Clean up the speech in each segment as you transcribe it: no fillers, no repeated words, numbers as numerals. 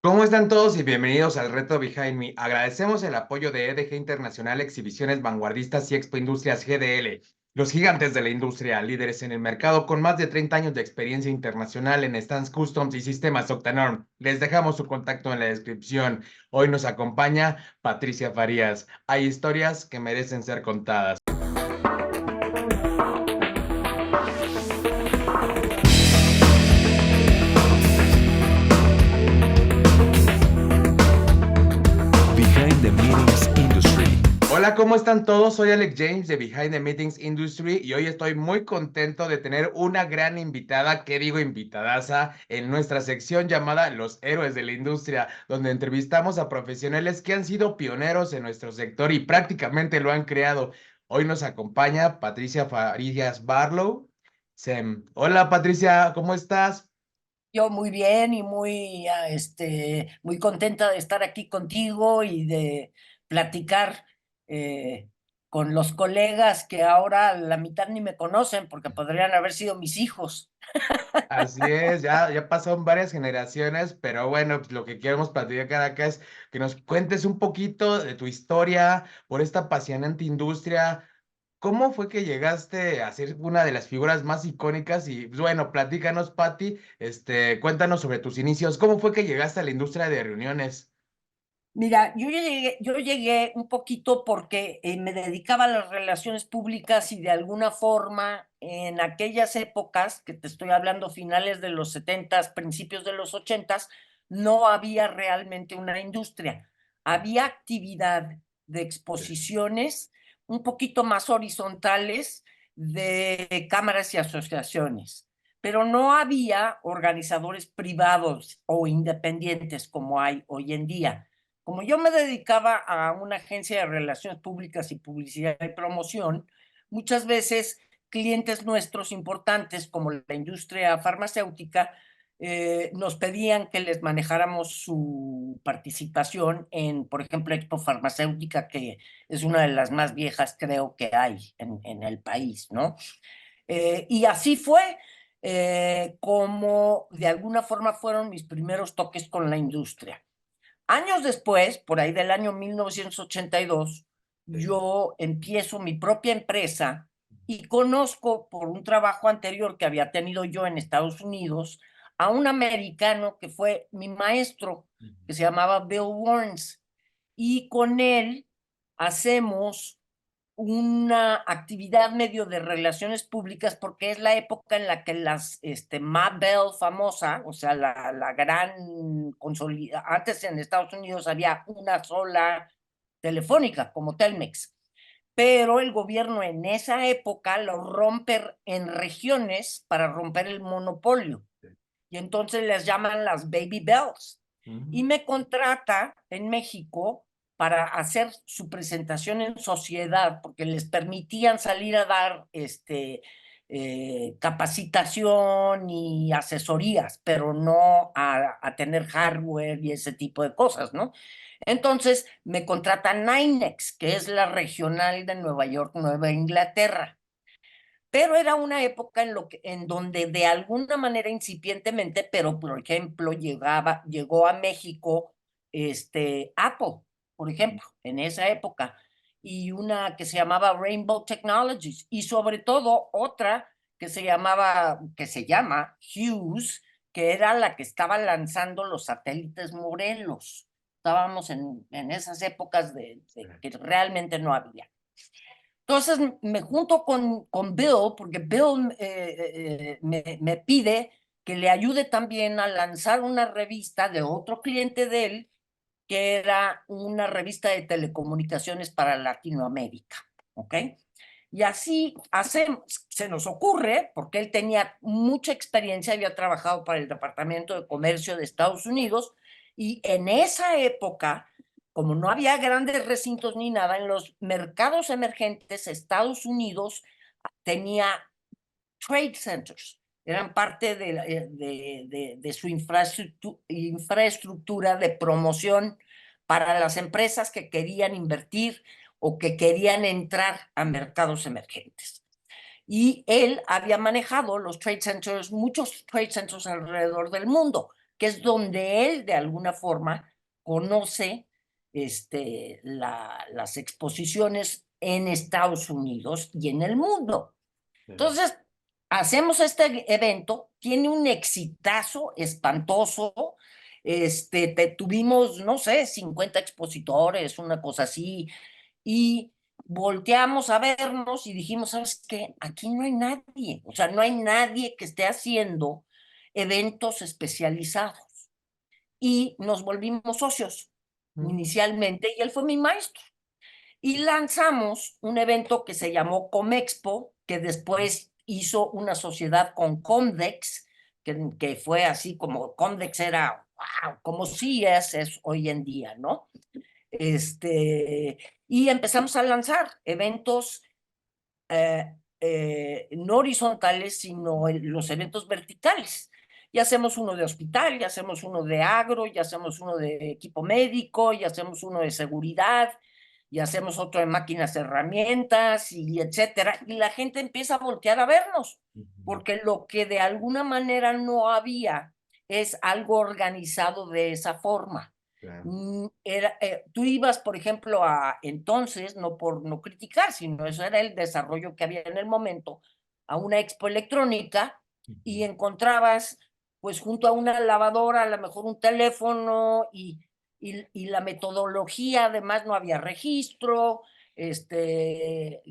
¿Cómo están todos y bienvenidos al Reto Behind Me? Agradecemos el apoyo de EDG Internacional, Exhibiciones Vanguardistas y Expo Industrias GDL, los gigantes de la industria, líderes en el mercado con más de 30 años de experiencia internacional en stands customs y sistemas Octanorm. Les dejamos su contacto en la descripción. Hoy nos acompaña Patricia Farías. Hay historias que merecen ser contadas. Behind the Meetings Industry. Hola, ¿cómo están todos? Soy Alex James de Behind the Meetings Industry y hoy estoy muy contento de tener una gran invitada, ¿qué digo invitadaza? En nuestra sección llamada Los Héroes de la Industria, donde entrevistamos a profesionales que han sido pioneros en nuestro sector y prácticamente lo han creado. Hoy nos acompaña Patricia Farías Barlow. Hola Patricia, ¿cómo estás? Yo muy bien y muy contenta de estar aquí contigo y de platicar eh, con los colegas que ahora la mitad ni me conocen porque podrían haber sido mis hijos. Así es, ya pasaron varias generaciones, pero bueno, pues lo que queremos platicar acá es que nos cuentes un poquito de tu historia por esta apasionante industria. ¿Cómo fue que llegaste a ser una de las figuras más icónicas? Y pues, bueno, platícanos, Patti, cuéntanos sobre tus inicios. ¿Cómo fue que llegaste a la industria de reuniones? Mira, yo llegué un poquito porque me dedicaba a las relaciones públicas y de alguna forma en aquellas épocas, que te estoy hablando finales de los setentas, principios de los ochentas, no había realmente una industria. Había actividad de exposiciones un poquito más horizontales de cámaras y asociaciones, pero no había organizadores privados o independientes como hay hoy en día. Como yo me dedicaba a una agencia de relaciones públicas y publicidad y promoción, muchas veces clientes nuestros importantes, como la industria farmacéutica, nos pedían que les manejáramos su participación en, por ejemplo, Expo Farmacéutica, que es una de las más viejas, creo que hay en el país, ¿no? Y así fue como de alguna forma fueron mis primeros toques con la industria. Años después, por ahí del año 1982, yo empiezo mi propia empresa y conozco por un trabajo anterior que había tenido yo en Estados Unidos a un americano que fue mi maestro, que se llamaba Bill Warnes, y con él hacemos una actividad medio de relaciones públicas porque es la época en la que Bell famosa, o sea, la gran consolida, antes en Estados Unidos había una sola telefónica como Telmex, pero el gobierno en esa época lo rompe en regiones para romper el monopolio y entonces les llaman las Baby Bells. Y me contrata en México para hacer su presentación en sociedad, porque les permitían salir a dar capacitación y asesorías, pero no a tener hardware y ese tipo de cosas, ¿no? Entonces me contrata NYNEX, que es la regional de Nueva York, Nueva Inglaterra. Pero era una época en donde de alguna manera incipientemente, pero por ejemplo llegó a México Apple, por ejemplo, en esa época, y una que se llamaba Rainbow Technologies, y sobre todo otra que se llama Hughes, que era la que estaba lanzando los satélites Morelos. Estábamos en esas épocas de que realmente no había. Entonces me junto con Bill, porque Bill me pide que le ayude también a lanzar una revista de otro cliente de él, que era una revista de telecomunicaciones para Latinoamérica, ¿ok? Y así se nos ocurre, porque él tenía mucha experiencia, había trabajado para el Departamento de Comercio de Estados Unidos, y en esa época, como no había grandes recintos ni nada, en los mercados emergentes, Estados Unidos tenía trade centers, eran parte de su infraestructura de promoción para las empresas que querían invertir o que querían entrar a mercados emergentes. Y él había manejado los trade centers, muchos trade centers alrededor del mundo, que es donde él de alguna forma conoce las exposiciones en Estados Unidos y en el mundo. Entonces, hacemos este evento, tiene un exitazo espantoso. Tuvimos, no sé, 50 expositores, una cosa así, y volteamos a vernos y dijimos, ¿sabes qué? Aquí no hay nadie, o sea, no hay nadie que esté haciendo eventos especializados. Y nos volvimos socios inicialmente, y él fue mi maestro. Y lanzamos un evento que se llamó Comexpo, que después hizo una sociedad con Comdex, que fue así como Comdex era, wow, como sí es hoy en día, ¿no? Y empezamos a lanzar eventos no horizontales, sino los eventos verticales. Ya hacemos uno de hospital, ya hacemos uno de agro, ya hacemos uno de equipo médico, ya hacemos uno de seguridad, y hacemos otro de máquinas, herramientas, y etcétera. Y la gente empieza a voltear a vernos, porque lo que de alguna manera no había es algo organizado de esa forma. Tú ibas, por ejemplo, entonces, no por no criticar, sino eso era el desarrollo que había en el momento, a una expo electrónica, y encontrabas, pues junto a una lavadora, a lo mejor un teléfono, y la metodología, además no había registro,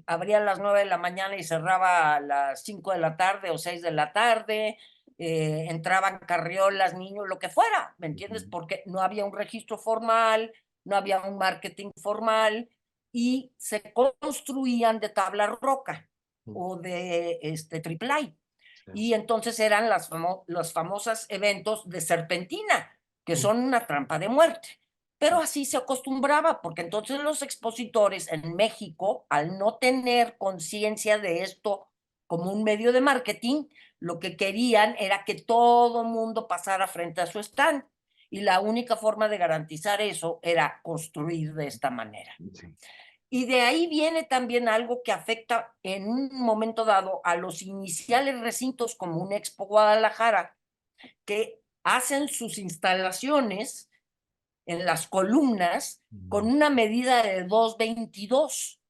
abría a las 9 de la mañana y cerraba a las 5 de la tarde o 6 de la tarde, entraban carriolas, niños, lo que fuera, ¿me entiendes? Porque no había un registro formal, no había un marketing formal, y se construían de tabla roca o de triple. Y entonces eran los famosos eventos de serpentina, que son una trampa de muerte. Pero así se acostumbraba, porque entonces los expositores en México, al no tener conciencia de esto como un medio de marketing, lo que querían era que todo mundo pasara frente a su stand. Y la única forma de garantizar eso era construir de esta manera. Sí. Y de ahí viene también algo que afecta en un momento dado a los iniciales recintos como un Expo Guadalajara, que hacen sus instalaciones en las columnas con una medida de 222,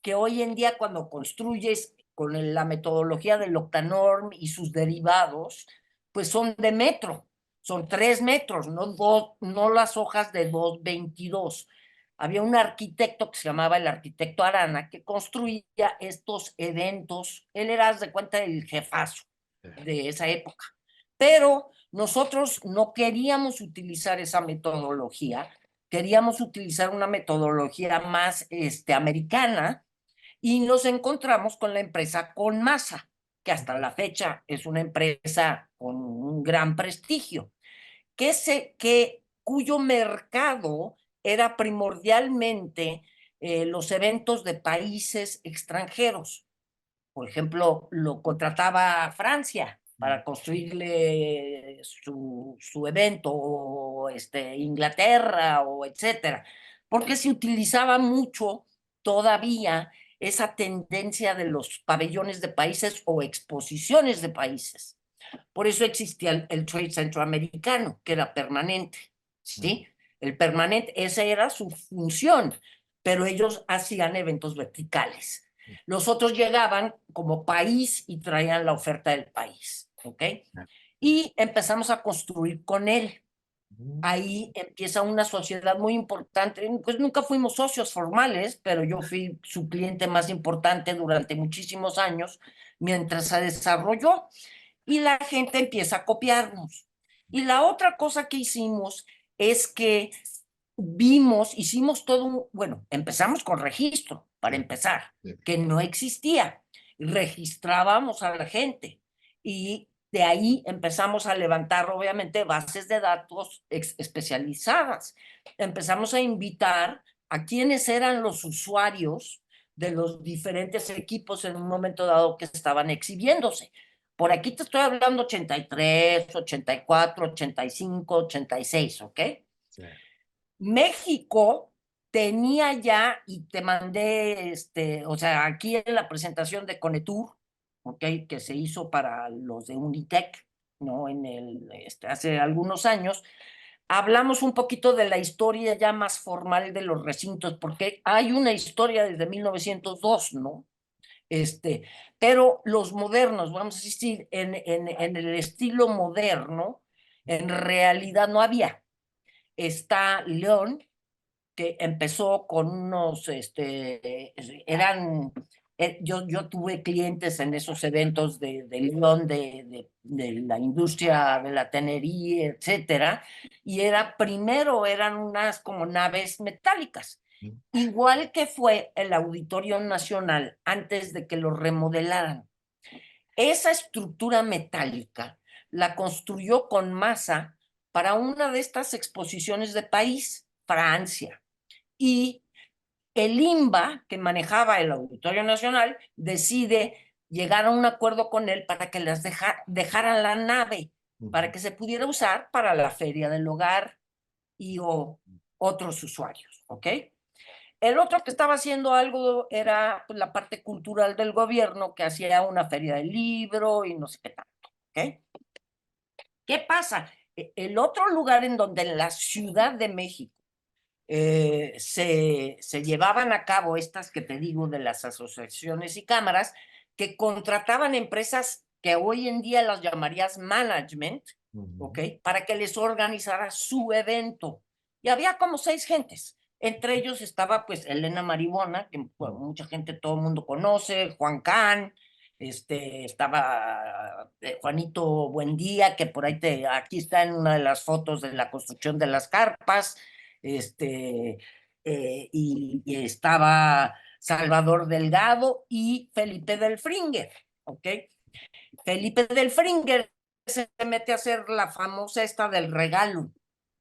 que hoy en día cuando construyes con la metodología del Octanorm y sus derivados, pues son de metro, son 3 metros, no las hojas de 222. Había un arquitecto que se llamaba el arquitecto Arana, que construía estos eventos. Él era, de cuenta, el jefazo de esa época. Pero nosotros no queríamos utilizar esa metodología, queríamos utilizar una metodología más americana, y nos encontramos con la empresa Conmasa, que hasta la fecha es una empresa con un gran prestigio, cuyo mercado era primordialmente los eventos de países extranjeros. Por ejemplo, lo contrataba Francia para construirle su evento, o Inglaterra, o etcétera, porque se utilizaba mucho todavía esa tendencia de los pabellones de países o exposiciones de países. Por eso existía el Trade Centroamericano, que era permanente, ¿sí? El permanente, esa era su función, pero ellos hacían eventos verticales. Los otros llegaban como país y traían la oferta del país, ¿ok? Y empezamos a construir con él. Ahí empieza una sociedad muy importante. Pues nunca fuimos socios formales, pero yo fui su cliente más importante durante muchísimos años mientras se desarrolló, y la gente empieza a copiarnos. Y la otra cosa que hicimos es que hicimos todo bueno, empezamos con registro, para empezar, que no existía. Registrábamos a la gente, y de ahí empezamos a levantar, obviamente, bases de datos especializadas. Empezamos a invitar a quienes eran los usuarios de los diferentes equipos en un momento dado que estaban exhibiéndose. Por aquí te estoy hablando 83, 84, 85, 86, ¿ok? Sí. México tenía ya, y te mandé, o sea, aquí en la presentación de Conetour, ¿ok? Que se hizo para los de Unitec, ¿no? Hace algunos años, hablamos un poquito de la historia ya más formal de los recintos, porque hay una historia desde 1902, ¿no? Pero los modernos, vamos a decir, en el estilo moderno, en realidad no había. Está León, que empezó con unos, yo tuve clientes en esos eventos de León, de la industria de la tenería, etcétera, y primero eran unas como naves metálicas, igual que fue el Auditorio Nacional antes de que lo remodelaran. Esa estructura metálica la construyó con masa para una de estas exposiciones de París, Francia. Y el INBA, que manejaba el Auditorio Nacional, decide llegar a un acuerdo con él para que les dejaran la nave, para que se pudiera usar para la Feria del Hogar y otros usuarios, ¿ok? El otro que estaba haciendo algo era pues, la parte cultural del gobierno, que hacía una feria del libro y no sé qué tanto, ¿ok? ¿Qué pasa? El otro lugar en donde en la Ciudad de México se llevaban a cabo estas que te digo de las asociaciones y cámaras, que contrataban empresas que hoy en día las llamarías management, ¿ok? Para que les organizara su evento. Y había como 6 gentes. Entre ellos estaba pues Elena Maribona, que pues, mucha gente, todo el mundo conoce, Juan Can, estaba Juanito Buendía, que por ahí aquí está en una de las fotos de la construcción de las carpas, y estaba Salvador Delgado y Felipe del Fringer, ¿ok? Felipe del Fringer se mete a hacer la famosa esta del regalo,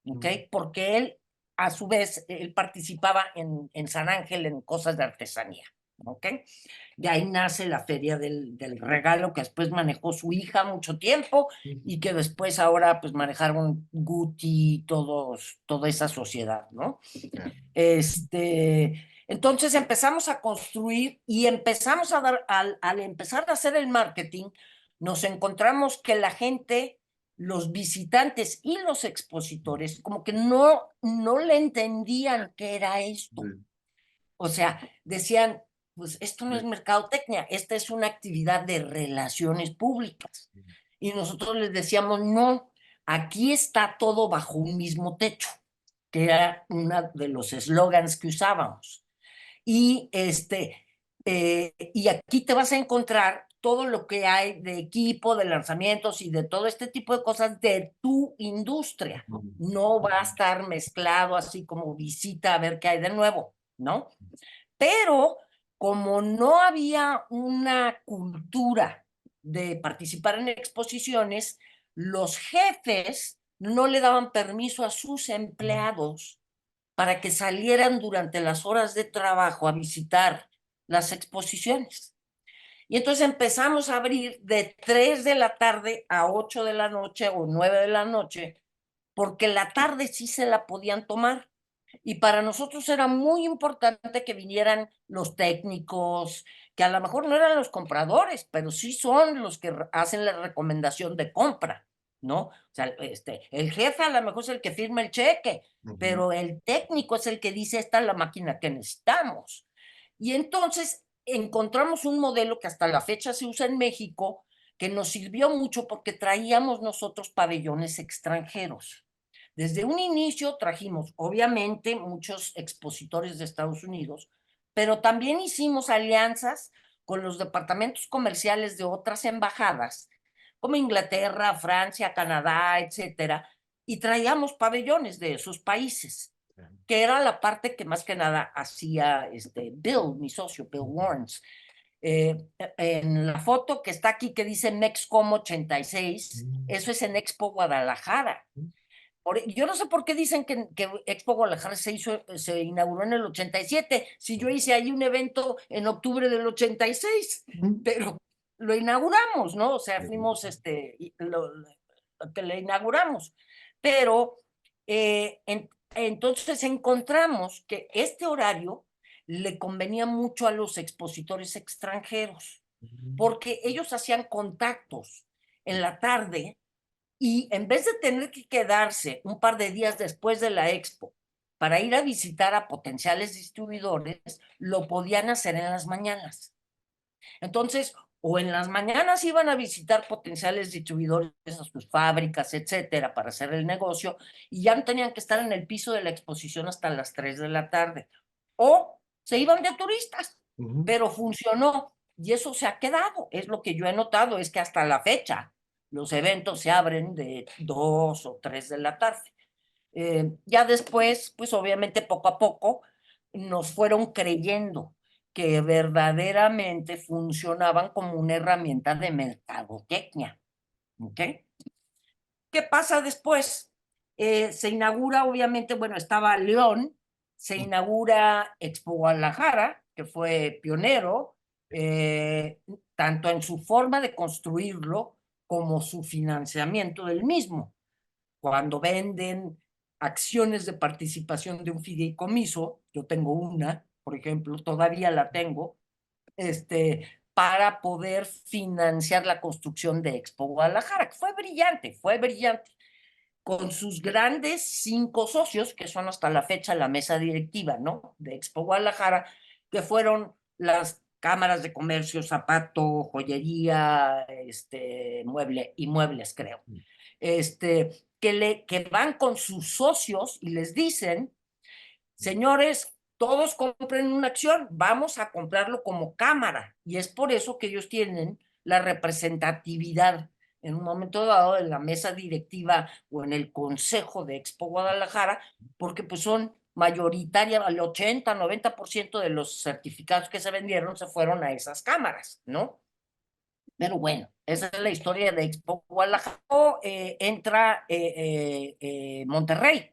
¿ok? Porque él, a su vez, él participaba en San Ángel en cosas de artesanía, ¿ok? De ahí nace la feria del regalo que después manejó su hija mucho tiempo y que después ahora pues manejaron Gucci, toda esa sociedad, ¿no? Entonces empezamos a construir y empezamos a dar, al empezar a hacer el marketing, nos encontramos que la gente, los visitantes y los expositores, como que no le entendían qué era esto. O sea, decían, pues esto no es mercadotecnia, esta es una actividad de relaciones públicas. Y nosotros les decíamos, no, aquí está todo bajo un mismo techo, que era uno de los eslogans que usábamos. Y, y aquí te vas a encontrar todo lo que hay de equipo, de lanzamientos y de todo este tipo de cosas de tu industria. No va a estar mezclado así como visita a ver qué hay de nuevo, ¿no? Pero como no había una cultura de participar en exposiciones, los jefes no le daban permiso a sus empleados para que salieran durante las horas de trabajo a visitar las exposiciones. Y entonces empezamos a abrir de 3 de la tarde a 8 de la noche o 9 de la noche, porque la tarde sí se la podían tomar. Y para nosotros era muy importante que vinieran los técnicos, que a lo mejor no eran los compradores, pero sí son los que hacen la recomendación de compra, ¿no? O sea, el jefe a lo mejor es el que firma el cheque, pero el técnico es el que dice, esta es la máquina que necesitamos. Y entonces encontramos un modelo que hasta la fecha se usa en México, que nos sirvió mucho porque traíamos nosotros pabellones extranjeros. Desde un inicio trajimos, obviamente, muchos expositores de Estados Unidos, pero también hicimos alianzas con los departamentos comerciales de otras embajadas, como Inglaterra, Francia, Canadá, etcétera, y traíamos pabellones de esos países, que era la parte que más que nada hacía Bill, mi socio, Bill Warrens. En la foto que está aquí que dice Mexcom 86, eso es en Expo Guadalajara. Yo no sé por qué dicen que Expo Guadalajara se inauguró en el 87, si yo hice ahí un evento en octubre del 86, pero lo inauguramos, ¿no? O sea, fuimos lo que le inauguramos. Pero entonces encontramos que este horario le convenía mucho a los expositores extranjeros, porque ellos hacían contactos en la tarde Y en vez de tener que quedarse un par de días después de la expo para ir a visitar a potenciales distribuidores, lo podían hacer en las mañanas. Entonces, o en las mañanas iban a visitar potenciales distribuidores a sus fábricas, etcétera, para hacer el negocio, y ya no tenían que estar en el piso de la exposición hasta las 3 de la tarde. O se iban de turistas, pero funcionó. Y eso se ha quedado. Es lo que yo he notado, es que hasta la fecha los eventos se abren de 2 o 3 de la tarde. Ya después, pues obviamente poco a poco nos fueron creyendo que verdaderamente funcionaban como una herramienta de mercadotecnia. ¿Ok? ¿Qué pasa después? Se inaugura, obviamente, bueno, estaba León, se inaugura Expo Guadalajara, que fue pionero, tanto en su forma de construirlo como su financiamiento del mismo. Cuando venden acciones de participación de un fideicomiso, yo tengo una, por ejemplo, todavía la tengo, para poder financiar la construcción de Expo Guadalajara, que fue brillante, con sus grandes 5 socios, que son hasta la fecha la mesa directiva, ¿no? De Expo Guadalajara, que fueron las cámaras de comercio, zapato, joyería, muebles, creo. Que van con sus socios y les dicen, señores, todos compren una acción, vamos a comprarlo como cámara. Y es por eso que ellos tienen la representatividad en un momento dado en la mesa directiva o en el consejo de Expo Guadalajara, porque pues son mayoritaria, al 80-90% de los certificados que se vendieron se fueron a esas cámaras, ¿no? Pero bueno, esa es la historia de Expo Guadalajara. Entra Monterrey.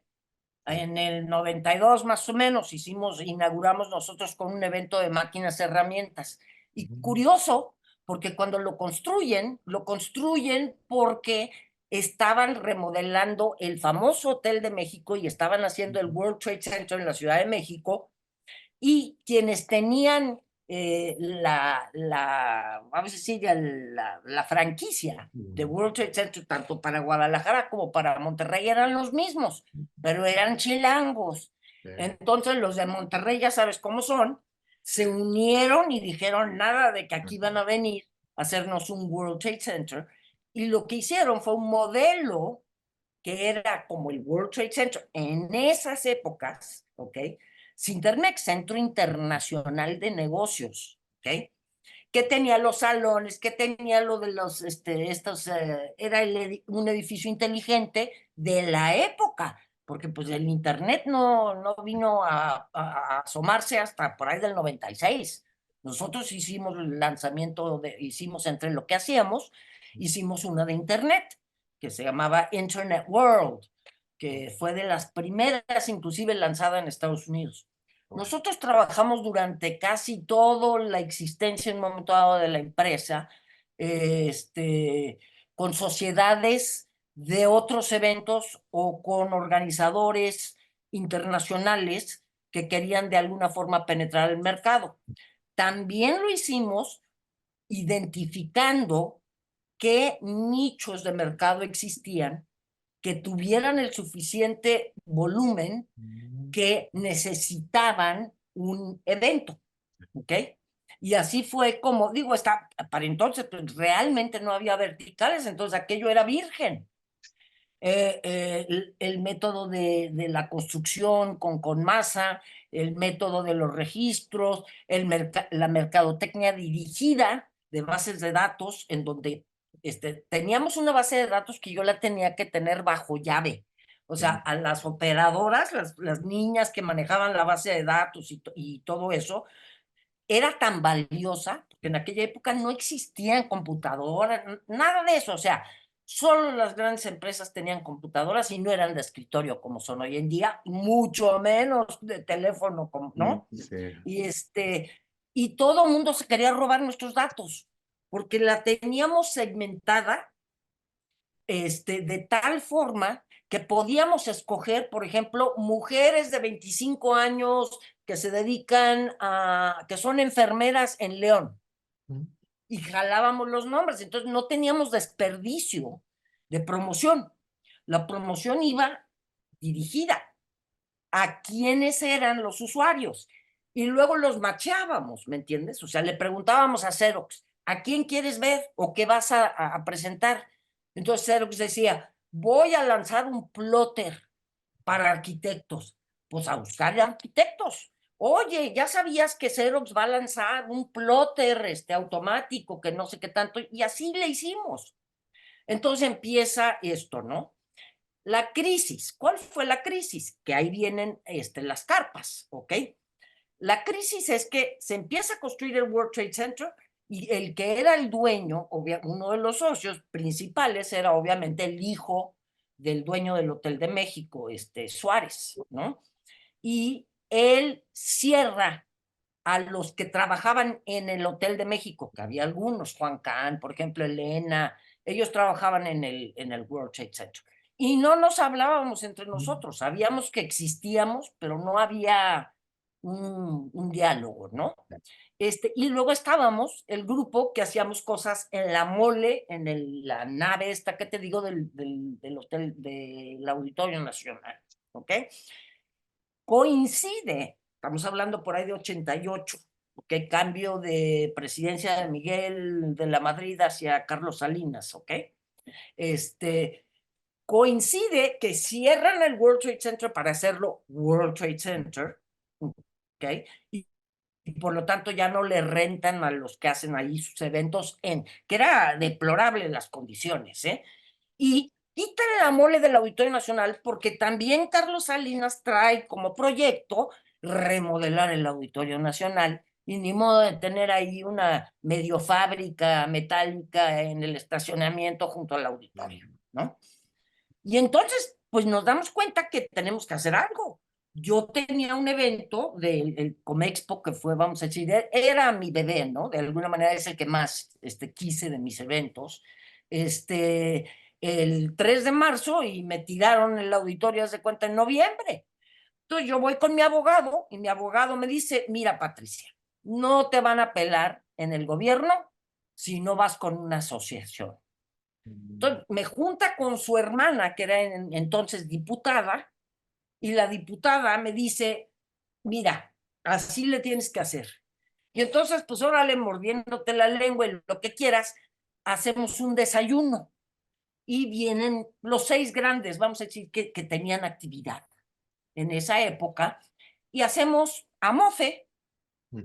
En el 92 más o menos inauguramos nosotros con un evento de máquinas herramientas. Y curioso, porque cuando lo construyen porque estaban remodelando el famoso Hotel de México y estaban haciendo el World Trade Center en la Ciudad de México, y quienes tenían vamos a decir, la franquicia de World Trade Center, tanto para Guadalajara como para Monterrey, eran los mismos, pero eran chilangos. Entonces los de Monterrey, ya sabes cómo son, se unieron y dijeron nada de que aquí van a venir a hacernos un World Trade Center, y lo que hicieron fue un modelo que era como el World Trade Center en esas épocas, ¿ok? Sintermex, Centro Internacional de Negocios, ¿ok? Que tenía los salones, que tenía lo de los, era un edificio inteligente de la época, porque pues el internet no vino a asomarse hasta por ahí del 96. Nosotros hicimos el lanzamiento, hicimos entre lo que hacíamos, hicimos una de internet, que se llamaba Internet World, que fue de las primeras, inclusive lanzada en Estados Unidos. Nosotros trabajamos durante casi toda la existencia en un momento dado de la empresa, con sociedades de otros eventos o con organizadores internacionales que querían de alguna forma penetrar el mercado. También lo hicimos identificando qué nichos de mercado existían que tuvieran el suficiente volumen que necesitaban un evento, ¿ok? Y así fue como, digo, para entonces pues, realmente no había verticales, entonces aquello era virgen. El método de la construcción con masa, el método de los registros, la mercadotecnia dirigida de bases de datos, en donde teníamos una base de datos que yo la tenía que tener bajo llave. O sea, a las operadoras, las niñas que manejaban la base de datos y todo eso, era tan valiosa, porque en aquella época no existían computadoras, nada de eso. O sea, solo las grandes empresas tenían computadoras y no eran de escritorio como son hoy en día, mucho menos de teléfono, ¿no? Sí. Y todo el mundo se quería robar nuestros datos, porque la teníamos segmentada de tal forma que podíamos escoger, por ejemplo, mujeres de 25 años que se dedican que son enfermeras en León. Y jalábamos los nombres, entonces no teníamos desperdicio de promoción. La promoción iba dirigida a quiénes eran los usuarios y luego los macheábamos, ¿me entiendes? O sea, le preguntábamos a Xerox, ¿a quién quieres ver o qué vas a presentar? Entonces Xerox decía, voy a lanzar un plotter para arquitectos. Pues a buscar arquitectos. Oye, ¿ya sabías que Xerox va a lanzar un plotter automático que no sé qué tanto? Y así le hicimos. Entonces empieza esto, ¿no? La crisis. ¿Cuál fue la crisis? Que ahí vienen las carpas, ¿ok? La crisis es que se empieza a construir el World Trade Center y el que era el dueño, uno de los socios principales, era obviamente el hijo del dueño del Hotel de México, Suárez, ¿no? Y él cierra a los que trabajaban en el Hotel de México, que había algunos, Juan Can, por ejemplo, Elena, ellos trabajaban en el World Trade Center. Y no nos hablábamos entre nosotros, sabíamos que existíamos, pero no había un diálogo, ¿no? Y luego estábamos el grupo que hacíamos cosas en la mole, la nave esta que te digo del hotel, del Auditorio Nacional, ¿ok? Coincide, estamos hablando por ahí de 88, ¿ok? Cambio de presidencia de Miguel de la Madrid hacia Carlos Salinas, ¿ok? Coincide que cierran el World Trade Center para hacerlo World Trade Center, ¿ok? Y por lo tanto ya no le rentan a los que hacen ahí sus eventos que era deplorable las condiciones, ¿eh? Y quitan la mole del Auditorio Nacional porque también Carlos Salinas trae como proyecto remodelar el Auditorio Nacional y ni modo de tener ahí una medio fábrica metálica en el estacionamiento junto al auditorio, ¿no? Y entonces, pues nos damos cuenta que tenemos que hacer algo. Yo tenía un evento del Comexpo que fue, vamos a decir, era mi bebé, ¿no? De alguna manera es el que más quise de mis eventos. El 3 de marzo y me tiraron el auditorio, haz de cuenta, en noviembre. Entonces yo voy con mi abogado y mi abogado me dice, mira, Patricia, no te van a apelar en el gobierno si no vas con una asociación. Entonces me junta con su hermana, que era entonces diputada, y la diputada me dice, mira, así le tienes que hacer. Y entonces, pues órale, mordiéndote la lengua y lo que quieras, hacemos un desayuno. Y vienen los 6 grandes, vamos a decir, que tenían actividad en esa época, y hacemos AMOFE,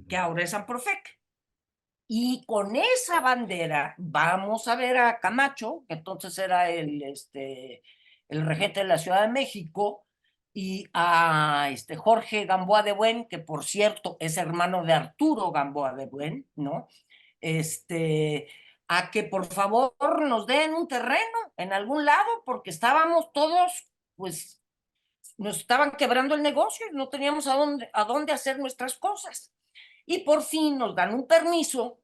que ahora es AMPROFEC. Y con esa bandera vamos a ver a Camacho, que entonces era el regente de la Ciudad de México, y a Jorge Gamboa de Buen, que por cierto es hermano de Arturo Gamboa de Buen, ¿no? A que por favor nos den un terreno en algún lado, porque estábamos todos, pues, nos estaban quebrando el negocio, no teníamos a dónde hacer nuestras cosas. Y por fin nos dan un permiso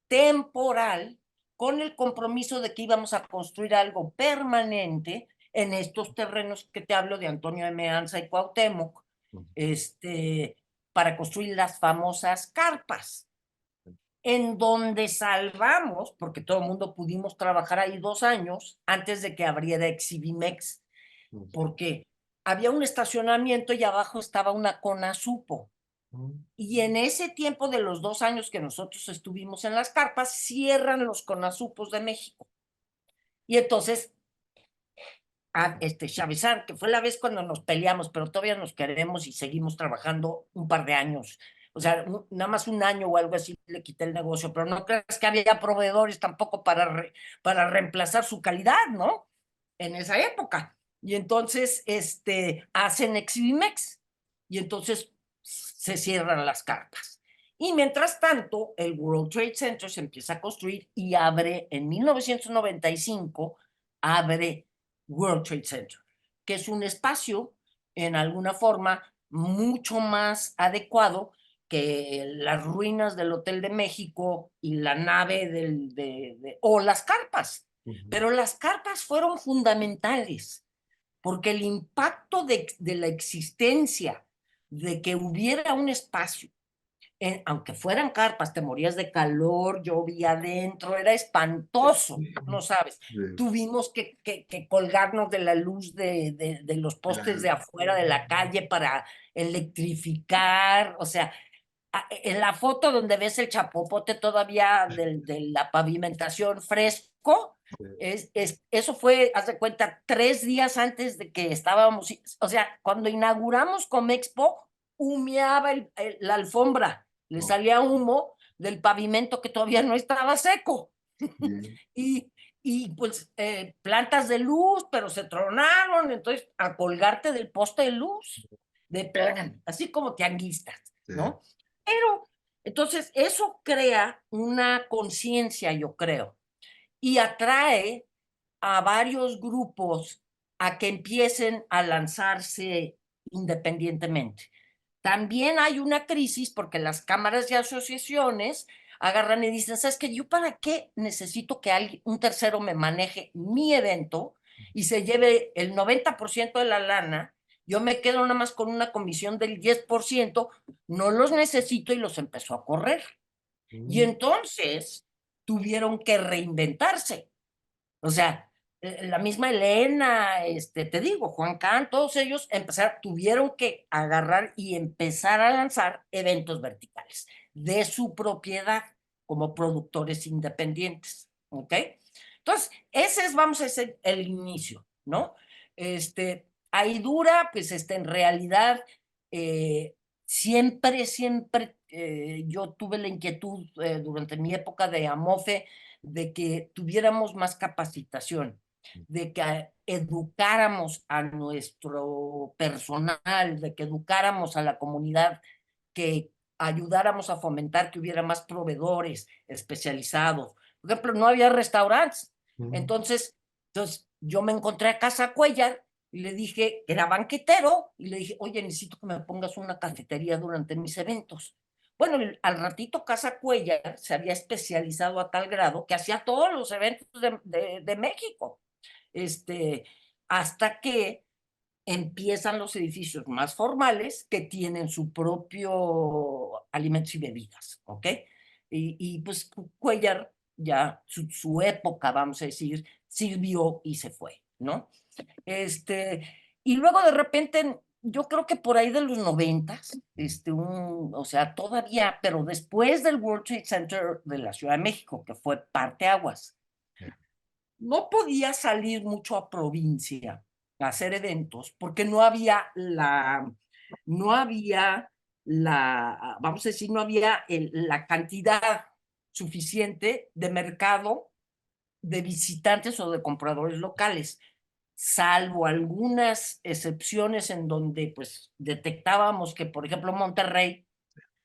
temporal con el compromiso de que íbamos a construir algo permanente en estos terrenos que te hablo de Antonio de Meanza y Cuauhtémoc, para construir las famosas carpas, en donde salvamos, porque todo el mundo pudimos trabajar ahí 2 años antes de que abriera Exhibimex, porque había un estacionamiento y abajo estaba una Conasupo. Y en ese tiempo de los 2 años que nosotros estuvimos en las carpas, cierran los Conasupos de México. Y entonces, Chavizar, que fue la vez cuando nos peleamos, pero todavía nos queremos y seguimos trabajando un par de años. O sea, nada más un año o algo así le quité el negocio, pero no creas que había proveedores tampoco para reemplazar su calidad, ¿no? En esa época. Y entonces, hacen Exhibimex. Y entonces se cierran las carpas. Y mientras tanto, el World Trade Center se empieza a construir y abre en 1995, abre World Trade Center, que es un espacio en alguna forma mucho más adecuado que las ruinas del Hotel de México y la nave o las carpas. Pero las carpas fueron fundamentales porque el impacto de la existencia de que hubiera un espacio aunque fueran carpas, te morías de calor, llovía adentro, era espantoso, no sabes. Sí. Tuvimos que colgarnos de la luz de los postes de afuera de la calle para electrificar, o sea, en la foto donde ves el chapopote todavía de la pavimentación fresco, eso fue, haz de cuenta, 3 días antes de que estábamos, o sea, cuando inauguramos Comexpo, humeaba la alfombra, le salía humo del pavimento que todavía no estaba seco. Y pues plantas de luz, pero se tronaron, entonces a colgarte del poste de luz, de plan, así como tianguistas, ¿no? Pero entonces eso crea una conciencia, yo creo, y atrae a varios grupos a que empiecen a lanzarse independientemente. También hay una crisis porque las cámaras y asociaciones agarran y dicen, ¿sabes qué? ¿Yo para qué necesito que alguien, un tercero me maneje mi evento y se lleve el 90% de la lana? Yo me quedo nada más con una comisión del 10%, no los necesito, y los empezó a correr. Y entonces tuvieron que reinventarse. O sea, la misma Elena, te digo, Juan Can, todos ellos tuvieron que agarrar y empezar a lanzar eventos verticales de su propiedad como productores independientes, ¿ok? Entonces, ese es, vamos a decir, el inicio, ¿no? Ahí dura, pues, en realidad, siempre, yo tuve la inquietud durante mi época de AMOFE de que tuviéramos más capacitación, de que educáramos a nuestro personal, de que educáramos a la comunidad, que ayudáramos a fomentar que hubiera más proveedores especializados. Por ejemplo, no había restaurantes. Entonces yo me encontré a Casa Cuellar y le dije, era banquetero, y le dije, oye, necesito que me pongas una cafetería durante mis eventos. Bueno, al ratito Casa Cuellar se había especializado a tal grado que hacía todos los eventos de México. Hasta que empiezan los edificios más formales que tienen su propio alimentos y bebidas, ¿ok? Y pues Cuellar ya su época, vamos a decir, sirvió y se fue, ¿no? Y luego de repente, yo creo que por ahí de los 90s, o sea, todavía, pero después del World Trade Center de la Ciudad de México, que fue parteaguas, no podía salir mucho a provincia a hacer eventos porque vamos a decir, no había la cantidad suficiente de mercado de visitantes o de compradores locales, salvo algunas excepciones en donde pues detectábamos que, por ejemplo, Monterrey,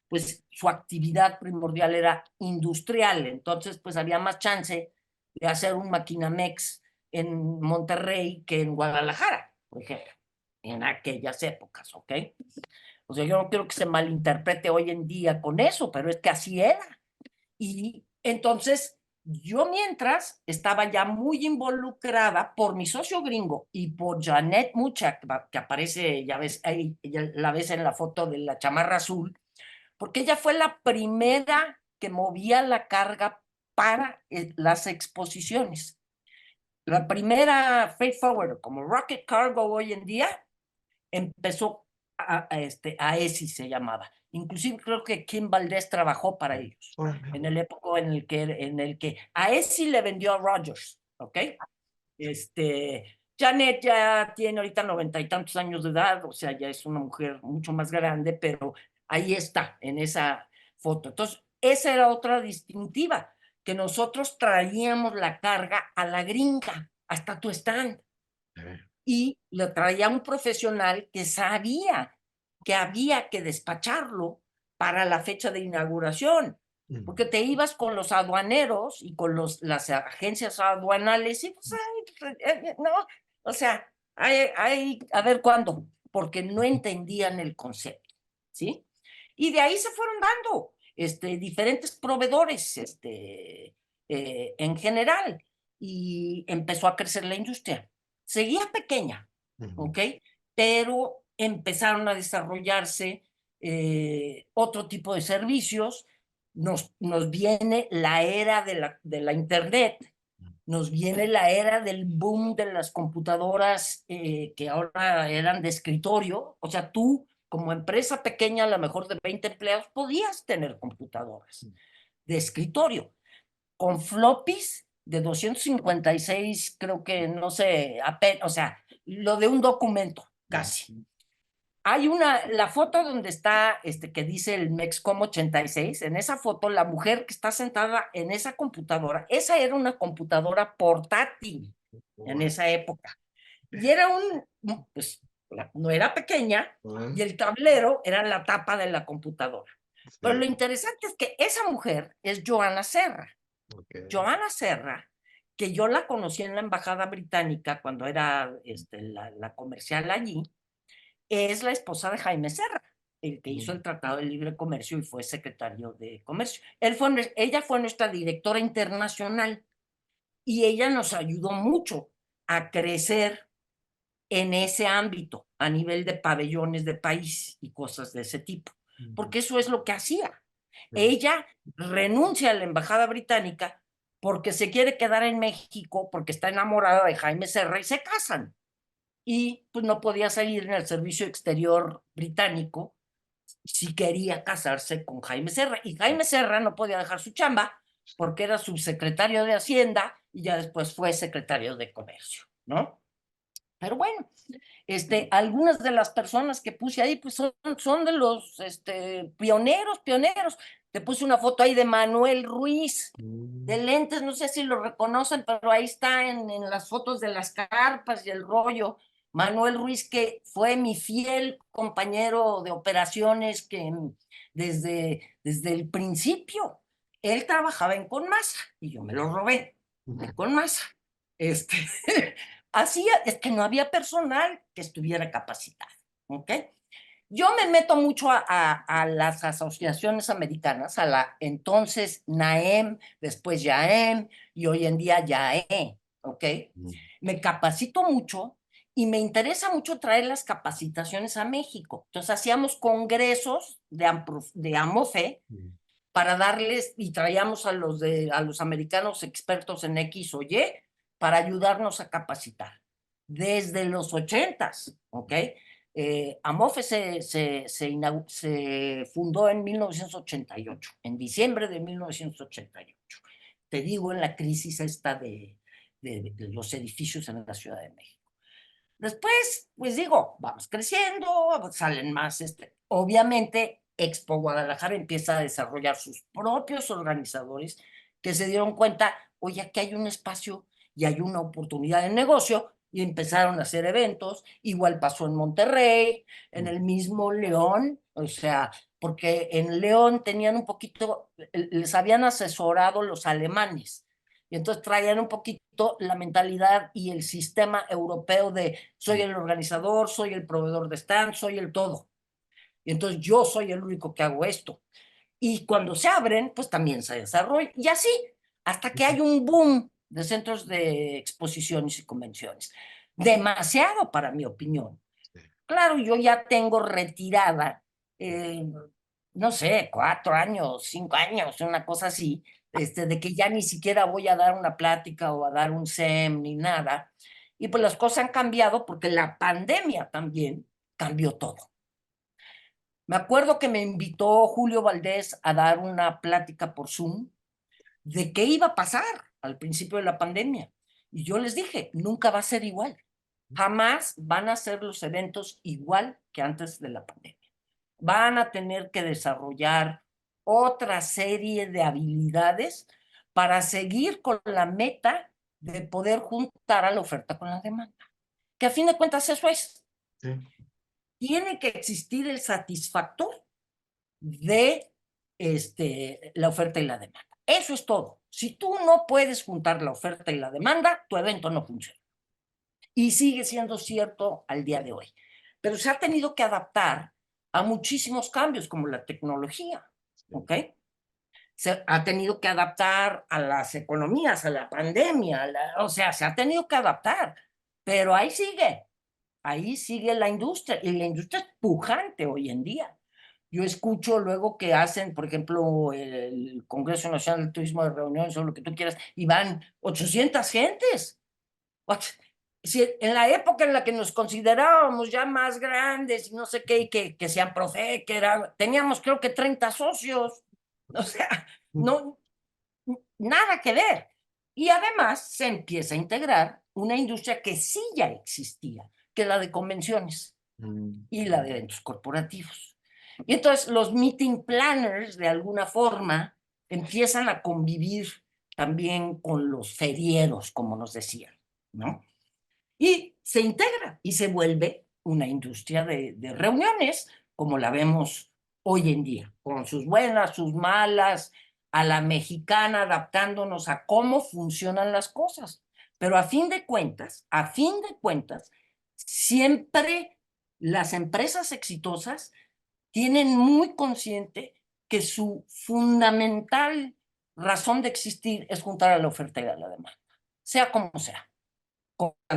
pues su actividad primordial era industrial, entonces pues había más chance de hacer un Maquinamex en Monterrey que en Guadalajara, por ejemplo, en aquellas épocas, ¿ok? O sea, yo no quiero que se malinterprete hoy en día con eso, pero es que así era. Y entonces yo mientras estaba ya muy involucrada por mi socio gringo y por Janet Mucha, que aparece, ya ves, ahí, la ves en la foto de la chamarra azul, porque ella fue la primera que movía la carga para las exposiciones. La primera freight forwarder, como Rocket Cargo hoy en día, empezó a ESI se llamaba. Inclusive creo que Kim Valdés trabajó para ellos en el época en el que a ESI le vendió a Rogers, ¿ok? Janet ya tiene ahorita 90 y tantos años de edad, o sea, ya es una mujer mucho más grande, pero ahí está, en esa foto. Entonces, esa era otra distintiva, que nosotros traíamos la carga a la gringa, hasta tu stand, y le traía un profesional que sabía que había que despacharlo para la fecha de inauguración, porque te ibas con los aduaneros y con las agencias aduanales y pues, no, o sea, a ver cuándo, porque no entendían el concepto, ¿sí? Y de ahí se fueron dando diferentes proveedores en general y empezó a crecer la industria. Seguía pequeña, ¿ok? Pero empezaron a desarrollarse otro tipo de servicios, nos viene la era de la Internet, nos viene la era del boom de las computadoras que ahora eran de escritorio. O sea, tú como empresa pequeña, a lo mejor de 20 empleados, podías tener computadoras de escritorio con floppies de 256, creo que no sé, o sea, lo de un documento, casi. Hay la foto donde está, que dice el Mexcom 86. En esa foto, la mujer que está sentada en esa computadora, esa era una computadora portátil en esa época. Y era pues, no era pequeña, y el tablero era la tapa de la computadora. Pero lo interesante es que esa mujer es Joana Serra. Joana Serra, que yo la conocí en la embajada británica cuando era la comercial allí, es la esposa de Jaime Serra, el que hizo el Tratado de Libre Comercio y fue secretario de Comercio. Ella fue nuestra directora internacional y ella nos ayudó mucho a crecer en ese ámbito a nivel de pabellones de país y cosas de ese tipo, porque eso es lo que hacía. Ella renuncia a la embajada británica porque se quiere quedar en México, porque está enamorada de Jaime Serra y se casan. Y pues no podía salir en el servicio exterior británico si quería casarse con Jaime Serra. Y Jaime Serra no podía dejar su chamba porque era subsecretario de Hacienda y ya después fue secretario de Comercio, ¿no? Pero bueno, algunas de las personas que puse ahí pues son de los pioneros. Te puse una foto ahí de Manuel Ruiz, de lentes, no sé si lo reconocen, pero ahí está en las fotos de las carpas y el rollo. Manuel Ruiz, que fue mi fiel compañero de operaciones que desde el principio, él trabajaba en Conmasa y yo me lo robé de Conmasa. Es que no había personal que estuviera capacitado, ¿ok? Yo me meto mucho a las asociaciones americanas, a la entonces NAEM, después YAEM y hoy en día YAE, ¿ok? Me capacito mucho y me interesa mucho traer las capacitaciones a México. Entonces hacíamos congresos de AMOFE para darles, y traíamos a los americanos expertos en X o Y para ayudarnos a capacitar. Desde los 80s, ¿ok? AMOFE se fundó en 1988, en diciembre de 1988. Te digo, en la crisis esta de los edificios en la Ciudad de México. Después, pues digo, vamos creciendo, salen más, obviamente Expo Guadalajara empieza a desarrollar sus propios organizadores que se dieron cuenta, oye, aquí hay un espacio y hay una oportunidad de negocio y empezaron a hacer eventos. Igual pasó en Monterrey, en el mismo León, o sea, porque en León tenían un poquito, les habían asesorado los alemanes. Y entonces traían un poquito la mentalidad y el sistema europeo de soy el organizador, soy el proveedor de stand, soy el todo. Y entonces yo soy el único que hago esto. Y cuando se abren, pues también se desarrolla. Y así, hasta que hay un boom de centros de exposiciones y convenciones. Demasiado para mi opinión. Claro, yo ya tengo retirada, no sé, 4 años, 5 años, una cosa así, de que ya ni siquiera voy a dar una plática o a dar un SEM ni nada. Y pues las cosas han cambiado porque la pandemia también cambió todo. Me acuerdo que me invitó Julio Valdés a dar una plática por Zoom de qué iba a pasar al principio de la pandemia. Y yo les dije, nunca va a ser igual. Jamás van a ser los eventos igual que antes de la pandemia. Van a tener que desarrollar otra serie de habilidades para seguir con la meta de poder juntar a la oferta con la demanda. Que a fin de cuentas eso es. Sí. Tiene que existir el satisfactor de la oferta y la demanda. Eso es todo. Si tú no puedes juntar la oferta y la demanda, tu evento no funciona. Y sigue siendo cierto al día de hoy. Pero se ha tenido que adaptar a muchísimos cambios, como la tecnología, ¿ok? Se ha tenido que adaptar a las economías, a la pandemia, o sea, se ha tenido que adaptar, pero ahí sigue la industria, y la industria es pujante hoy en día. Yo escucho luego que hacen, por ejemplo, el Congreso Nacional del Turismo de reuniones o lo que tú quieras, y van 800 gentes. Si en la época en la que nos considerábamos ya más grandes y no sé qué, y que sean profe, teníamos creo que 30 socios. O sea, no, nada que ver. Y además se empieza a integrar una industria que sí ya existía, que es la de convenciones y la de eventos corporativos. Y entonces los meeting planners, de alguna forma, empiezan a convivir también con los ferieros, como nos decían, ¿no? Y se integra y se vuelve una industria de reuniones, como la vemos hoy en día, con sus buenas, sus malas, a la mexicana, adaptándonos a cómo funcionan las cosas. Pero a fin de cuentas, siempre las empresas exitosas tienen muy consciente que su fundamental razón de existir es juntar a la oferta y a la demanda, sea como sea.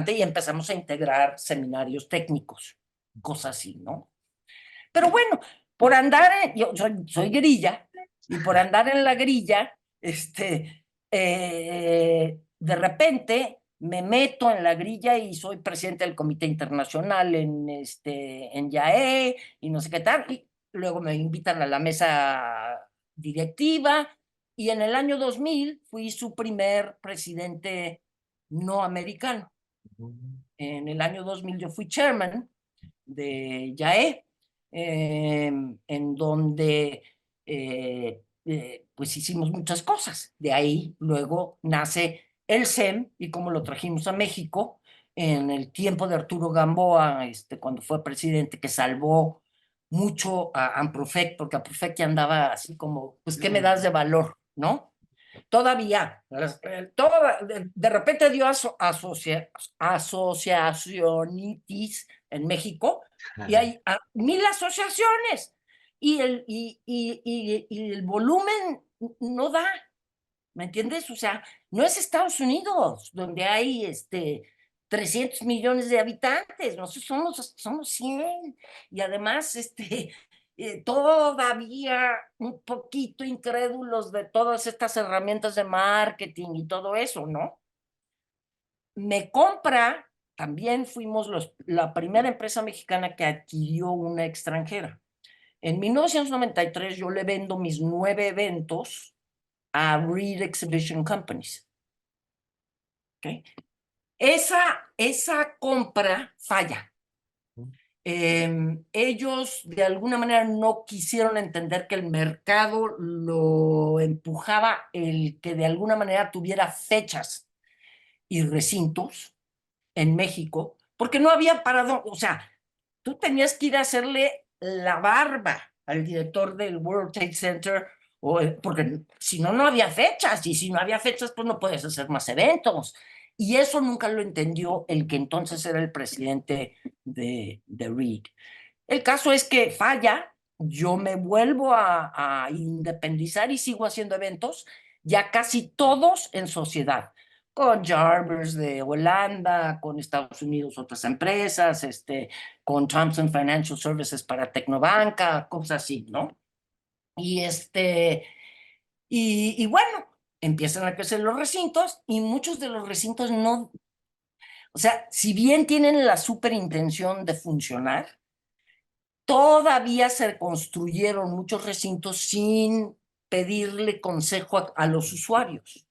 Y empezamos a integrar seminarios técnicos, cosas así, ¿no? Pero bueno, por andar, yo soy grilla, y por andar en la grilla, de repente me meto en la grilla y soy presidente del Comité Internacional en YAE y no sé qué tal, y luego me invitan a la mesa directiva, y en el año 2000 fui su primer presidente no americano. En el año 2000 yo fui chairman de YAE, en donde pues hicimos muchas cosas. De ahí luego nace el SEM y cómo lo trajimos a México en el tiempo de Arturo Gamboa, cuando fue presidente, que salvó mucho a Amprofec, porque Amprofec ya andaba así como, pues, ¿qué me das de valor? ¿No? Todavía, de repente dio asociacionitis en México, y hay 1000 asociaciones, y el volumen no da, ¿me entiendes? O sea, no es Estados Unidos, donde hay 300 millones de habitantes, nosotros somos 100, y además todavía un poquito incrédulos de todas estas herramientas de marketing y todo eso, ¿no? Me compra, también fuimos la primera empresa mexicana que adquirió una extranjera. En 1993 yo le vendo mis 9 eventos a Reed Exhibition Companies. ¿Okay? Esa compra falla. Ellos de alguna manera no quisieron entender que el mercado lo empujaba el que de alguna manera tuviera fechas y recintos en México, porque no había parado, o sea, tú tenías que ir a hacerle la barba al director del World Trade Center, porque si no, no había fechas, y si no había fechas, pues no puedes hacer más eventos. Y eso nunca lo entendió el que entonces era el presidente de Reed. El caso es que falla, yo me vuelvo a independizar y sigo haciendo eventos, ya casi todos en sociedad, con Jarvis de Holanda, con Estados Unidos otras empresas, con Thompson Financial Services para Tecnobanca, cosas así, ¿no? Y bueno, empiezan a crecer los recintos, y muchos de los recintos no, o sea, si bien tienen la superintención de funcionar, todavía se construyeron muchos recintos sin pedirle consejo a los usuarios.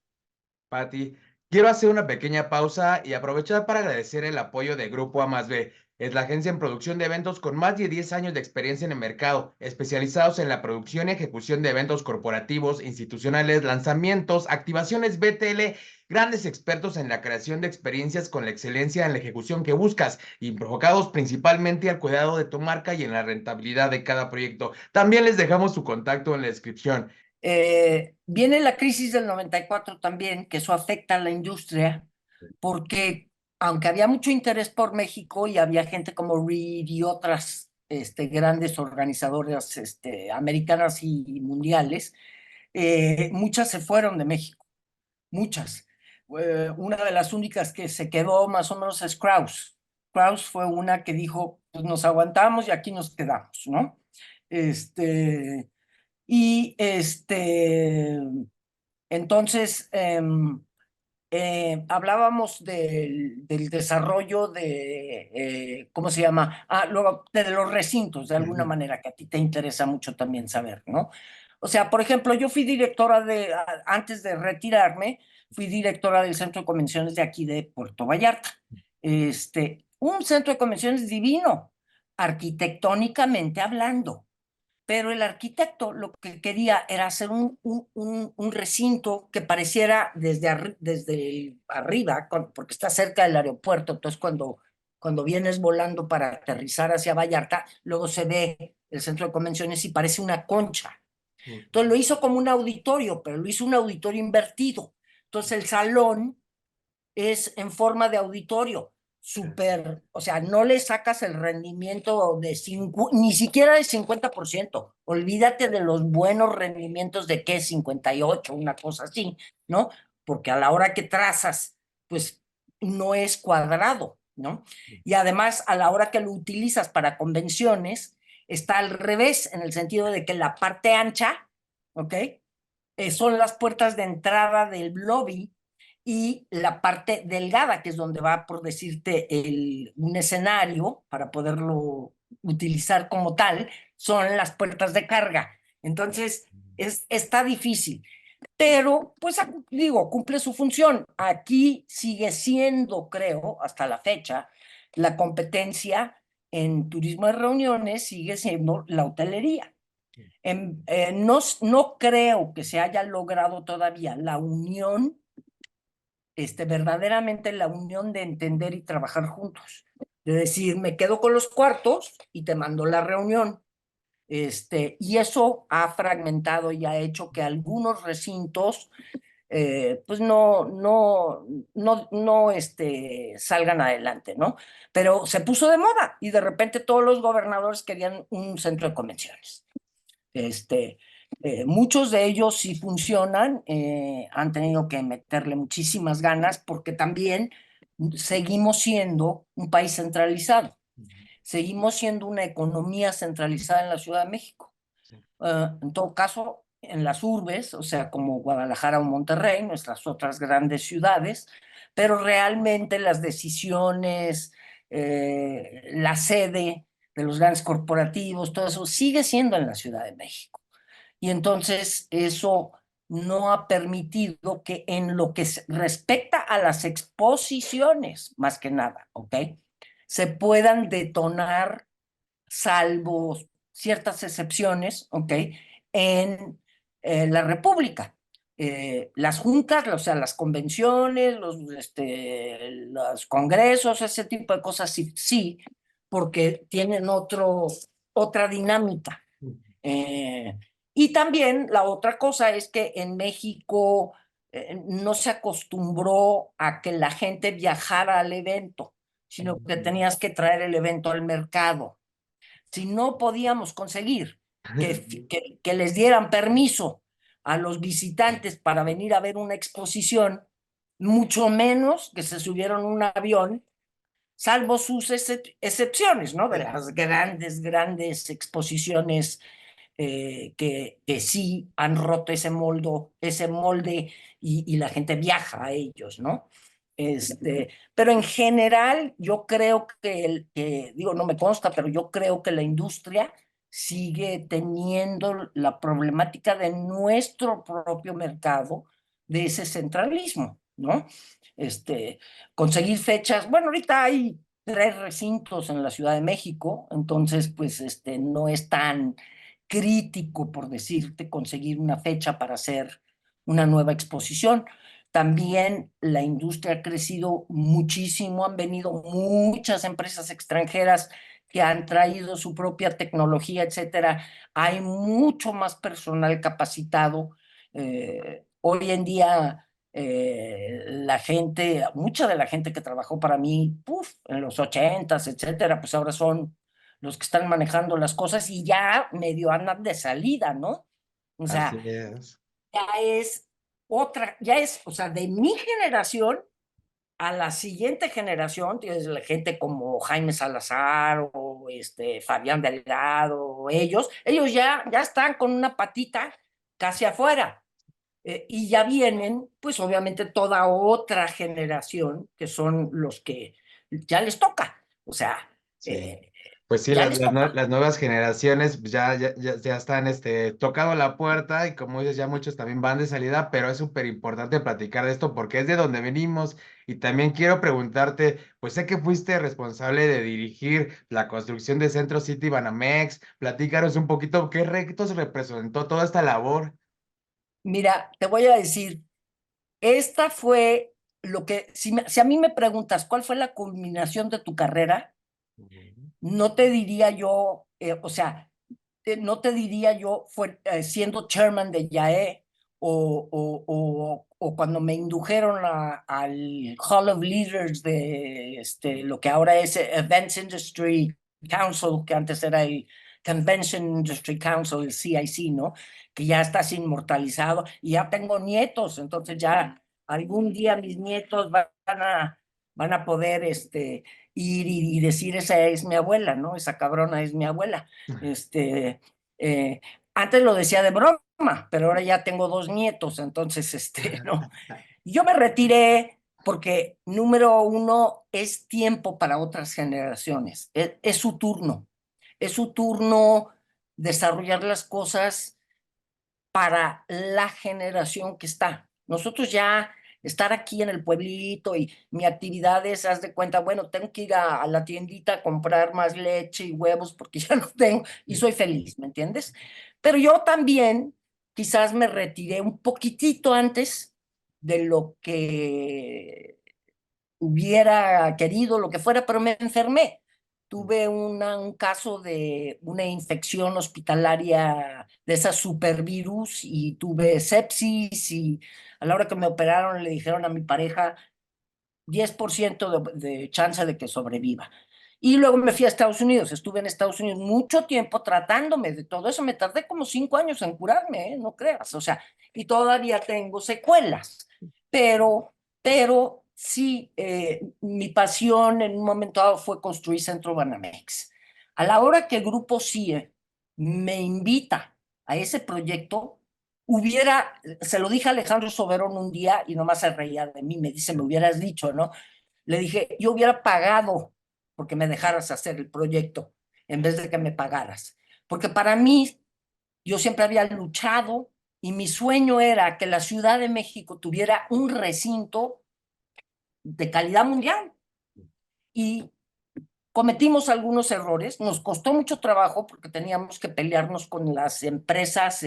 Patti, quiero hacer una pequeña pausa y aprovechar para agradecer el apoyo de Grupo A más B. Es la agencia en producción de eventos con más de 10 años de experiencia en el mercado, especializados en la producción y ejecución de eventos corporativos, institucionales, lanzamientos, activaciones BTL, grandes expertos en la creación de experiencias con la excelencia en la ejecución que buscas y enfocados principalmente al cuidado de tu marca y en la rentabilidad de cada proyecto. También les dejamos su contacto en la descripción. Viene la crisis del 94 también, que eso afecta a la industria, porque aunque había mucho interés por México y había gente como Reed y otras grandes organizadoras americanas y mundiales, muchas se fueron de México, muchas. Una de las únicas que se quedó más o menos es Kraus. Kraus fue una que dijo, pues nos aguantamos y aquí nos quedamos, ¿no? Y entonces hablábamos del desarrollo ¿cómo se llama? Luego, de los recintos, de alguna manera, que a ti te interesa mucho también saber, ¿no? O sea, por ejemplo, yo fui directora antes de retirarme, fui directora del Centro de Convenciones de aquí de Puerto Vallarta. Un centro de convenciones divino, arquitectónicamente hablando, pero el arquitecto lo que quería era hacer un recinto que pareciera desde arriba, porque está cerca del aeropuerto, entonces cuando vienes volando para aterrizar hacia Vallarta, luego se ve el centro de convenciones y parece una concha. Entonces lo hizo como un auditorio, pero lo hizo un auditorio invertido. Entonces el salón es en forma de auditorio, súper, o sea, no le sacas el rendimiento ni siquiera del 50%, olvídate de los buenos rendimientos de que 58, una cosa así, ¿no? Porque a la hora que trazas, pues no es cuadrado, ¿no? Y además a la hora que lo utilizas para convenciones, está al revés, en el sentido de que la parte ancha, ¿ok? Son las puertas de entrada del lobby y la parte delgada, que es donde va, por decirte, un escenario para poderlo utilizar como tal, son las puertas de carga. Entonces, está difícil, pero pues digo, cumple su función. Aquí sigue siendo, creo, hasta la fecha, la competencia en turismo de reuniones sigue siendo la hotelería. No creo que se haya logrado todavía la unión, verdaderamente la unión de entender y trabajar juntos. De decir, me quedo con los cuartos y te mando la reunión. Y eso ha fragmentado y ha hecho que algunos recintos pues no salgan adelante, ¿no? Pero se puso de moda y de repente todos los gobernadores querían un centro de convenciones. Muchos de ellos sí funcionan, han tenido que meterle muchísimas ganas porque también seguimos siendo un país centralizado, seguimos siendo una economía centralizada en la Ciudad de México. En todo caso, en las urbes, o sea, como Guadalajara o Monterrey, nuestras otras grandes ciudades, pero realmente las decisiones, la sede de los grandes corporativos, todo eso sigue siendo en la Ciudad de México. Y entonces eso no ha permitido que en lo que respecta a las exposiciones, más que nada, ¿ok? Se puedan detonar, salvo ciertas excepciones, ¿ok? En la República. Las juntas, o sea, las convenciones, los congresos, ese tipo de cosas, sí, sí, porque tienen otra dinámica. Eh, y también la otra cosa es que en México no se acostumbró a que la gente viajara al evento, sino que tenías que traer el evento al mercado. Si no podíamos conseguir que les dieran permiso a los visitantes para venir a ver una exposición, mucho menos que se subieron a un avión, salvo sus excepciones, ¿no? De las grandes exposiciones que sí han roto ese molde y la gente viaja a ellos, ¿no? Pero en general yo creo digo, no me consta, pero yo creo que la industria sigue teniendo la problemática de nuestro propio mercado, de ese centralismo, ¿no? Conseguir fechas, bueno, ahorita hay 3 recintos en la Ciudad de México, entonces pues no es tan crítico, por decirte, conseguir una fecha para hacer una nueva exposición. También la industria ha crecido muchísimo, han venido muchas empresas extranjeras que han traído su propia tecnología, etcétera. Hay mucho más personal capacitado. Hoy en día, mucha de la gente que trabajó para mí, en los 80s, etcétera, pues ahora son los que están manejando las cosas y ya medio andan de salida, ¿no? O sea, Así es. ya es o sea, de mi generación a la siguiente generación, tienes la gente como Jaime Salazar o Fabián Delgado, ellos ya están con una patita casi afuera. Y ya vienen, pues obviamente toda otra generación, que son los que ya les toca, o sea, Sí. eh, Pues sí, ya les toca. las nuevas generaciones pues, ya están tocando la puerta y como dices, ya muchos también van de salida, pero es súper importante platicar de esto porque es de donde venimos. Y también quiero preguntarte, pues sé que fuiste responsable de dirigir la construcción de Centro City Banamex. Platícanos un poquito qué retos representó toda esta labor. Mira, te voy a decir, esta fue lo que, si a mí me preguntas cuál fue la culminación de tu carrera, Ujú. no te diría yo, o sea, no te diría yo siendo chairman de IAE o cuando me indujeron al Hall of Leaders de lo que ahora es Events Industry Council, que antes era el Convention Industry Council, el CIC, ¿no? Que ya estás inmortalizado y ya tengo nietos, entonces ya algún día mis nietos van a poder ir y decir, esa es mi abuela, ¿no? Esa cabrona es mi abuela. Este, eh, Antes lo decía de broma, pero ahora ya tengo dos nietos, entonces, no. Yo me retiré porque, número uno, es tiempo para otras generaciones. Es su turno. Es su turno desarrollar las cosas para la generación que está. Nosotros ya estar aquí en el pueblito y mi actividad es, haz de cuenta, bueno, tengo que ir a la tiendita a comprar más leche y huevos porque ya no tengo y soy feliz, ¿me entiendes? Pero yo también quizás me retiré un poquitito antes de lo que hubiera querido, lo que fuera, pero me enfermé. Tuve un caso de una infección hospitalaria de esa supervirus y tuve sepsis y a la hora que me operaron le dijeron a mi pareja 10% de chance de que sobreviva. Y luego me fui a Estados Unidos, estuve en Estados Unidos mucho tiempo tratándome de todo eso, me tardé como 5 años en curarme, ¿eh? No creas, o sea, y todavía tengo secuelas, pero sí, mi pasión en un momento dado fue construir Centro Banamex. A la hora que Grupo CIE me invita a ese proyecto, se lo dije a Alejandro Soberón un día y nomás se reía de mí, me dice, me hubieras dicho, ¿no? Le dije, yo hubiera pagado porque me dejaras hacer el proyecto en vez de que me pagaras. Porque para mí, yo siempre había luchado y mi sueño era que la Ciudad de México tuviera un recinto de calidad mundial. Y cometimos algunos errores, nos costó mucho trabajo porque teníamos que pelearnos con las empresas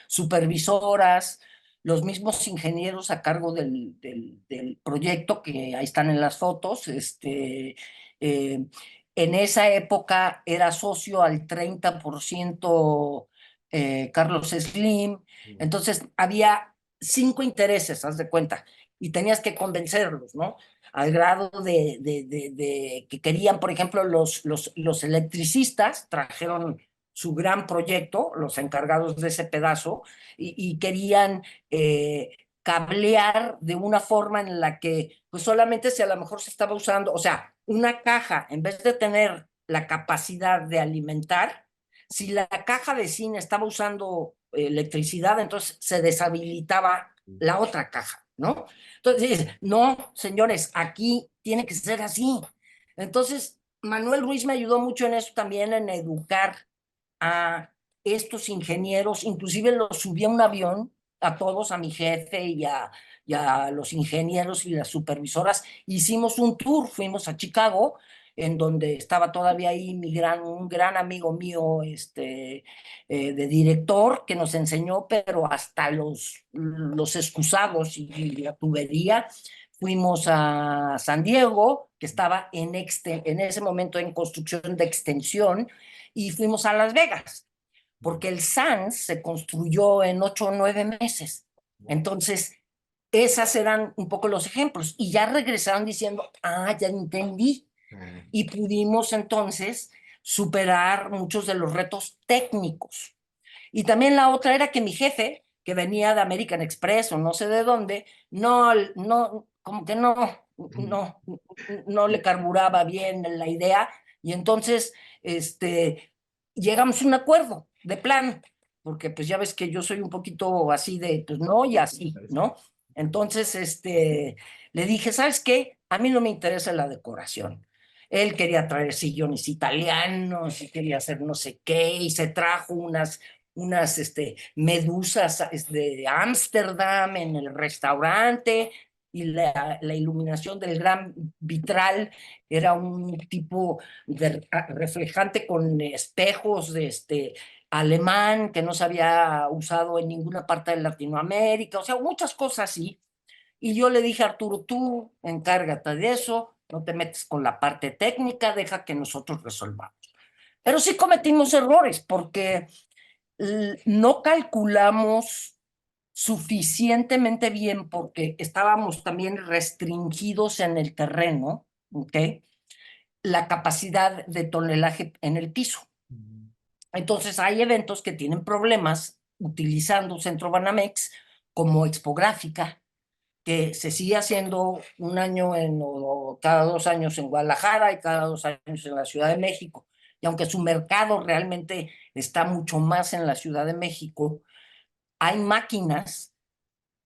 supervisoras, los mismos ingenieros a cargo del proyecto, que ahí están en las fotos. Eh, en esa época era socio al 30% Carlos Slim, entonces había 5 intereses, haz de cuenta, y tenías que convencerlos, ¿no? Al grado de que querían, por ejemplo, los electricistas trajeron su gran proyecto, los encargados de ese pedazo, y querían cablear de una forma en la que, pues solamente si a lo mejor se estaba usando, o sea, una caja, en vez de tener la capacidad de alimentar, si la caja de cine estaba usando electricidad, entonces se deshabilitaba la otra caja, ¿no? Entonces dices, no, señores, aquí tiene que ser así. Entonces, Manuel Ruiz me ayudó mucho en eso también, en educar a estos ingenieros, inclusive los subí a un avión a todos, a mi jefe y a los ingenieros y las supervisoras, hicimos un tour, fuimos a Chicago, en donde estaba todavía ahí un gran amigo mío, de director, que nos enseñó, pero hasta los excusados y la tubería. Fuimos a San Diego, que estaba en ese momento en construcción de extensión, y fuimos a Las Vegas, porque el Sands se construyó en 8 o 9 meses. Entonces, esas eran un poco los ejemplos. Y ya regresaron diciendo, ya entendí. Y pudimos entonces superar muchos de los retos técnicos. Y también la otra era que mi jefe, que venía de American Express o no sé de dónde, no, como que no le carburaba bien la idea, y entonces llegamos a un acuerdo de plan, porque pues ya ves que yo soy un poquito así de, pues no, y así, ¿no? Entonces, le dije, ¿sabes qué? A mí no me interesa la decoración. Él quería traer sillones italianos y quería hacer no sé qué, y se trajo unas medusas de Ámsterdam en el restaurante, y la iluminación del gran vitral era un tipo reflejante con espejos de alemán que no se había usado en ninguna parte de Latinoamérica, o sea, muchas cosas así. Y yo le dije a Arturo, tú encárgate de eso, no te metes con la parte técnica, deja que nosotros resolvamos. Pero sí cometimos errores porque no calculamos suficientemente bien porque estábamos también restringidos en el terreno, ¿ok? La capacidad de tonelaje en el piso. Entonces hay eventos que tienen problemas utilizando Centro Banamex como expográfica, que se sigue haciendo un año o cada 2 años en Guadalajara y cada 2 años en la Ciudad de México. Y aunque su mercado realmente está mucho más en la Ciudad de México, hay máquinas,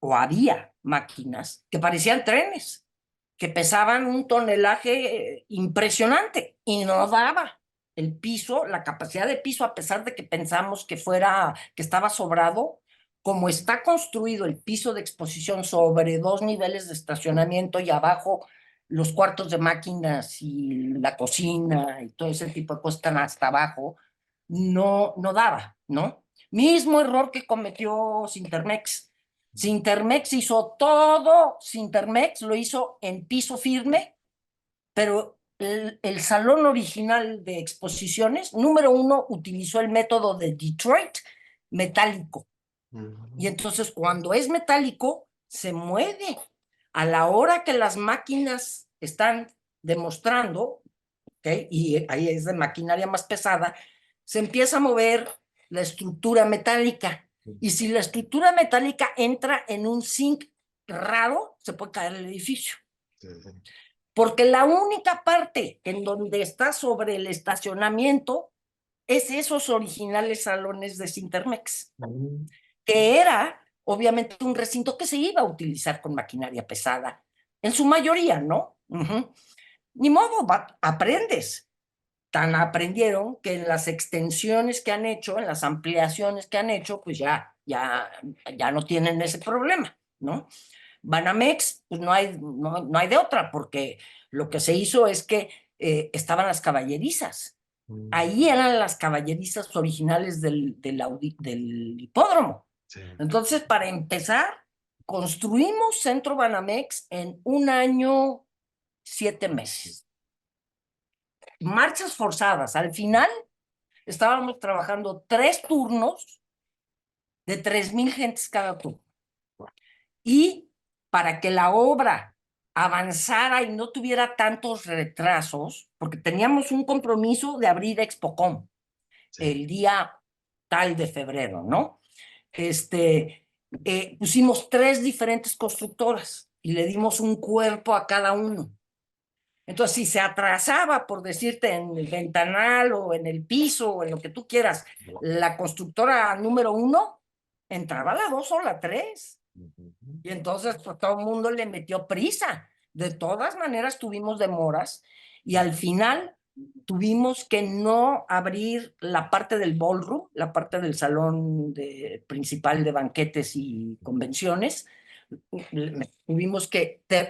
o había máquinas, que parecían trenes, que pesaban un tonelaje impresionante y no daba el piso, la capacidad de piso, a pesar de que pensamos que estaba sobrado, como está construido el piso de exposición sobre 2 niveles de estacionamiento y abajo los cuartos de máquinas y la cocina y todo ese tipo de cosas están hasta abajo, no daba, ¿no? Mismo error que cometió Sintermex. Sintermex hizo todo, Sintermex lo hizo en piso firme, pero el salón original de exposiciones, número 1, utilizó el método de Detroit metálico. Y entonces cuando es metálico, se mueve. A la hora que las máquinas están demostrando, ¿okay? Y ahí es de maquinaria más pesada, se empieza a mover la estructura metálica. Y si la estructura metálica entra en un zinc raro, se puede caer el edificio. Sí. Porque la única parte en donde está sobre el estacionamiento es esos originales salones de Sintermex, que era obviamente un recinto que se iba a utilizar con maquinaria pesada, en su mayoría, ¿no? Ni modo, aprendes. Tan aprendieron que en las extensiones que han hecho, en las ampliaciones que han hecho, pues ya no tienen ese problema, ¿no? Banamex, pues no hay de otra, porque lo que se hizo es que estaban las caballerizas. Ahí eran las caballerizas originales del hipódromo. Sí. Entonces, para empezar, construimos Centro Banamex en 1 año, 7 meses. Marchas forzadas. Al final, estábamos trabajando 3 turnos de 3,000 gentes cada turno. Y para que la obra avanzara y no tuviera tantos retrasos, porque teníamos un compromiso de abrir Expocom el día tal de febrero, ¿no? Pusimos 3 diferentes constructoras y le dimos un cuerpo a cada uno. Entonces, si se atrasaba, por decirte, en el ventanal o en el piso o en lo que tú quieras, la constructora número 1, entraba la 2 o la 3. Y entonces pues, todo el mundo le metió prisa. De todas maneras tuvimos demoras y al final tuvimos que no abrir la parte del ballroom, la parte del salón principal de banquetes y convenciones.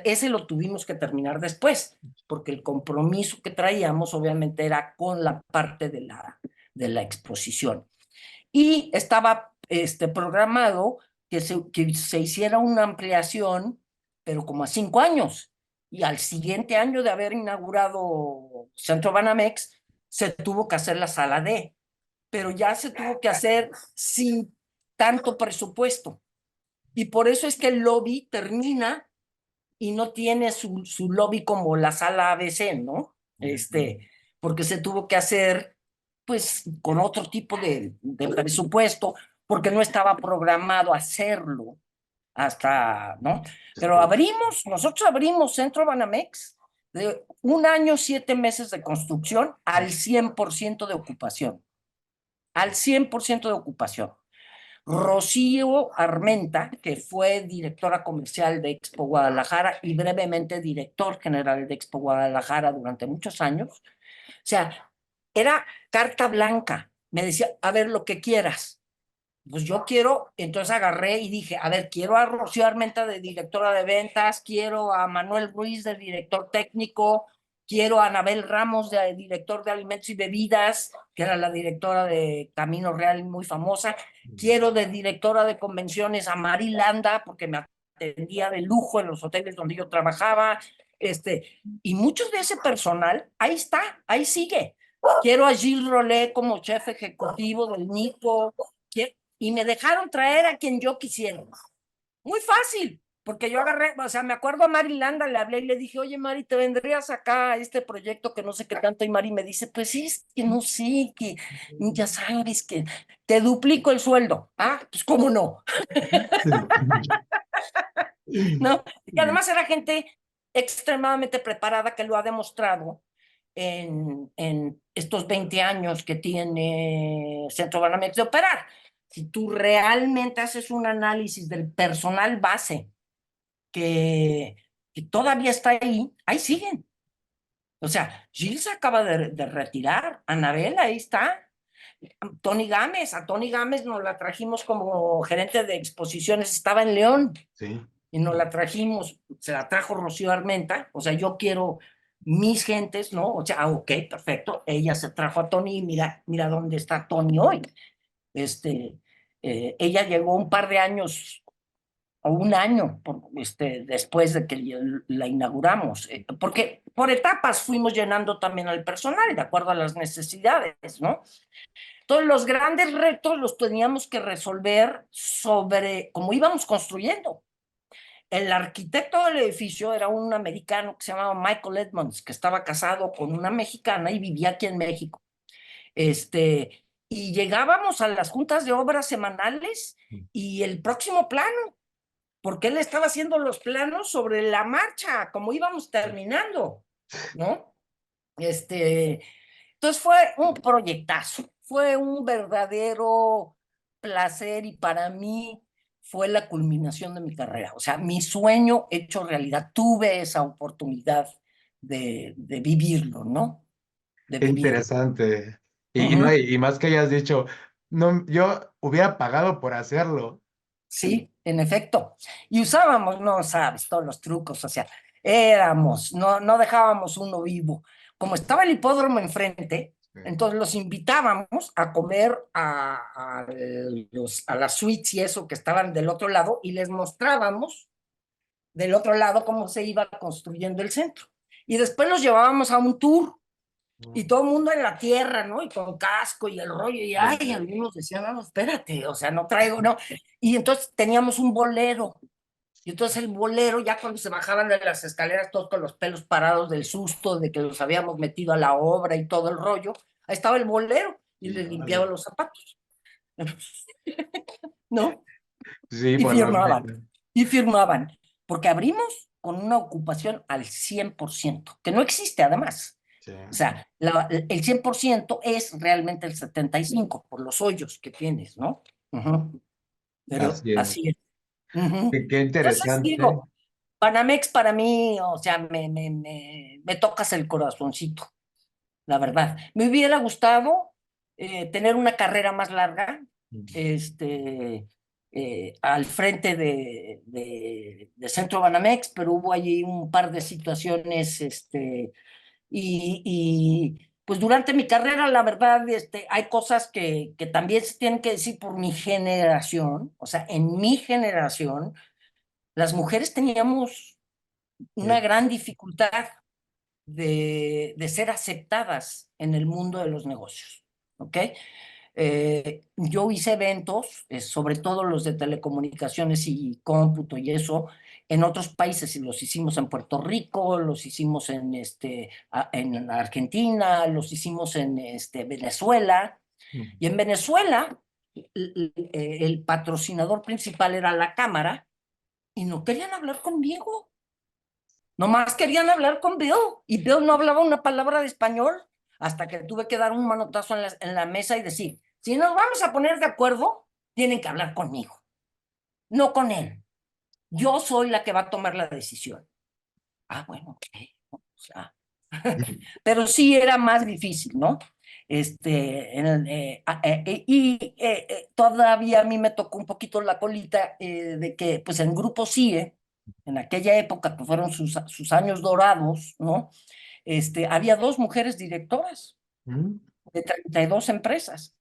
Ese lo tuvimos que terminar después, porque el compromiso que traíamos obviamente era con la parte de la exposición. Y estaba programado que se hiciera una ampliación, pero como a 5 años. Y al siguiente año de haber inaugurado Centro Banamex, se tuvo que hacer la sala D, pero ya se tuvo que hacer sin tanto presupuesto. Y por eso es que el lobby termina y no tiene su lobby como la sala ABC, ¿no? Porque se tuvo que hacer, pues, con otro tipo de presupuesto, porque no estaba programado hacerlo hasta, ¿no? Pero nosotros abrimos Centro Banamex de 1 año, 7 meses de construcción al 100% de ocupación. Al 100% de ocupación. Rocío Armenta, que fue directora comercial de Expo Guadalajara y brevemente director general de Expo Guadalajara durante muchos años. O sea, era carta blanca. Me decía, a ver, lo que quieras. Pues yo quiero, entonces agarré y dije, a ver, quiero a Rocío Armenta de directora de ventas, quiero a Manuel Ruiz de director técnico, quiero a Anabel Ramos de director de alimentos y bebidas, que era la directora de Camino Real muy famosa, quiero de directora de convenciones a Mari Landa, porque me atendía de lujo en los hoteles donde yo trabajaba, y muchos de ese personal, ahí está, ahí sigue. Quiero a Gilles Rollet como chef ejecutivo del Nico, y me dejaron traer a quien yo quisiera. Muy fácil, porque yo agarré, o sea, me acuerdo a Mari Landa, le hablé y le dije, oye Mari, ¿te vendrías acá a este proyecto que no sé qué tanto? Y Mari me dice, pues es que no sé, que ya sabes que te duplico el sueldo. Ah, pues cómo no, ¿no? Y además era gente extremadamente preparada que lo ha demostrado en estos 20 años que tiene Centro Banamex de operar. Si tú realmente haces un análisis del personal base que todavía está ahí, ahí siguen. O sea, Gilles se acaba de retirar, Anabel ahí está, a Tony Gámez nos la trajimos como gerente de exposiciones, estaba en León, Sí. y nos la trajimos, se la trajo Rocío Armenta, o sea, yo quiero mis gentes, ¿no? O sea, ok, perfecto, ella se trajo a Tony y mira dónde está Tony hoy. Ella llegó un par de años o 1 año después de que la inauguramos, porque por etapas fuimos llenando también al personal de acuerdo a las necesidades, ¿no? Todos los grandes retos los teníamos que resolver sobre cómo íbamos construyendo. El arquitecto del edificio era un americano que se llamaba Michael Edmonds, que estaba casado con una mexicana y vivía aquí en México. Y llegábamos a las juntas de obras semanales y el próximo plano, porque él estaba haciendo los planos sobre la marcha, como íbamos terminando, ¿no? Entonces fue un proyectazo, fue un verdadero placer y para mí fue la culminación de mi carrera, o sea, mi sueño hecho realidad, tuve esa oportunidad de vivirlo, ¿no? De Qué vivirlo. interesante. No, Ujú. y más que hayas dicho, no, yo hubiera pagado por hacerlo. Sí, en efecto. Y usábamos, no sabes, todos los trucos, o sea, no dejábamos uno vivo. Como estaba el hipódromo enfrente, entonces los invitábamos a comer a las suites y eso que estaban del otro lado y les mostrábamos del otro lado cómo se iba construyendo el centro. Y después los llevábamos a un tour y todo el mundo en la tierra, ¿no? Y con casco y el rollo, y ay, algunos decían, no, espérate, o sea, no traigo, no. Y entonces teníamos un bolero, y entonces el bolero, ya cuando se bajaban de las escaleras, todos con los pelos parados del susto de que los habíamos metido a la obra y todo el rollo, ahí estaba el bolero, y les limpiaba los zapatos, ¿no? Sí, Y por lo firmaban, menos. y firmaban, porque abrimos con una ocupación al 100%, que no existe además. Sí, O sea, el 100% es realmente el 75% por los hoyos que tienes, ¿no? Ujú. Pero así es. así es. Ujú. Qué Entonces interesante. digo, Banamex para mí, o sea, me tocas el corazoncito, la verdad. Me hubiera gustado tener una carrera más larga, al frente de Centro Banamex, pero hubo allí un par de situaciones, pues durante mi carrera, la verdad, hay cosas que también se tienen que decir por mi generación, o sea, en mi generación, las mujeres teníamos una gran dificultad de ser aceptadas en el mundo de los negocios, ¿ok? Yo hice eventos, sobre todo los de telecomunicaciones y cómputo y eso, en otros países, y los hicimos en Puerto Rico, los hicimos en Argentina, los hicimos en Venezuela, y en Venezuela el patrocinador principal era la Cámara, y no querían hablar conmigo. Nomás querían hablar con Bill y Bill no hablaba una palabra de español hasta que tuve que dar un manotazo en la mesa y decir, si nos vamos a poner de acuerdo, tienen que hablar conmigo, no con él. Yo soy la que va a tomar la decisión. Ah, bueno, ok. O sea, pero sí era más difícil, ¿no? Todavía a mí me tocó un poquito la colita de que, pues en Grupo CIE, en aquella época que fueron sus años dorados, ¿no? Había dos mujeres directoras Mm, de 32 empresas.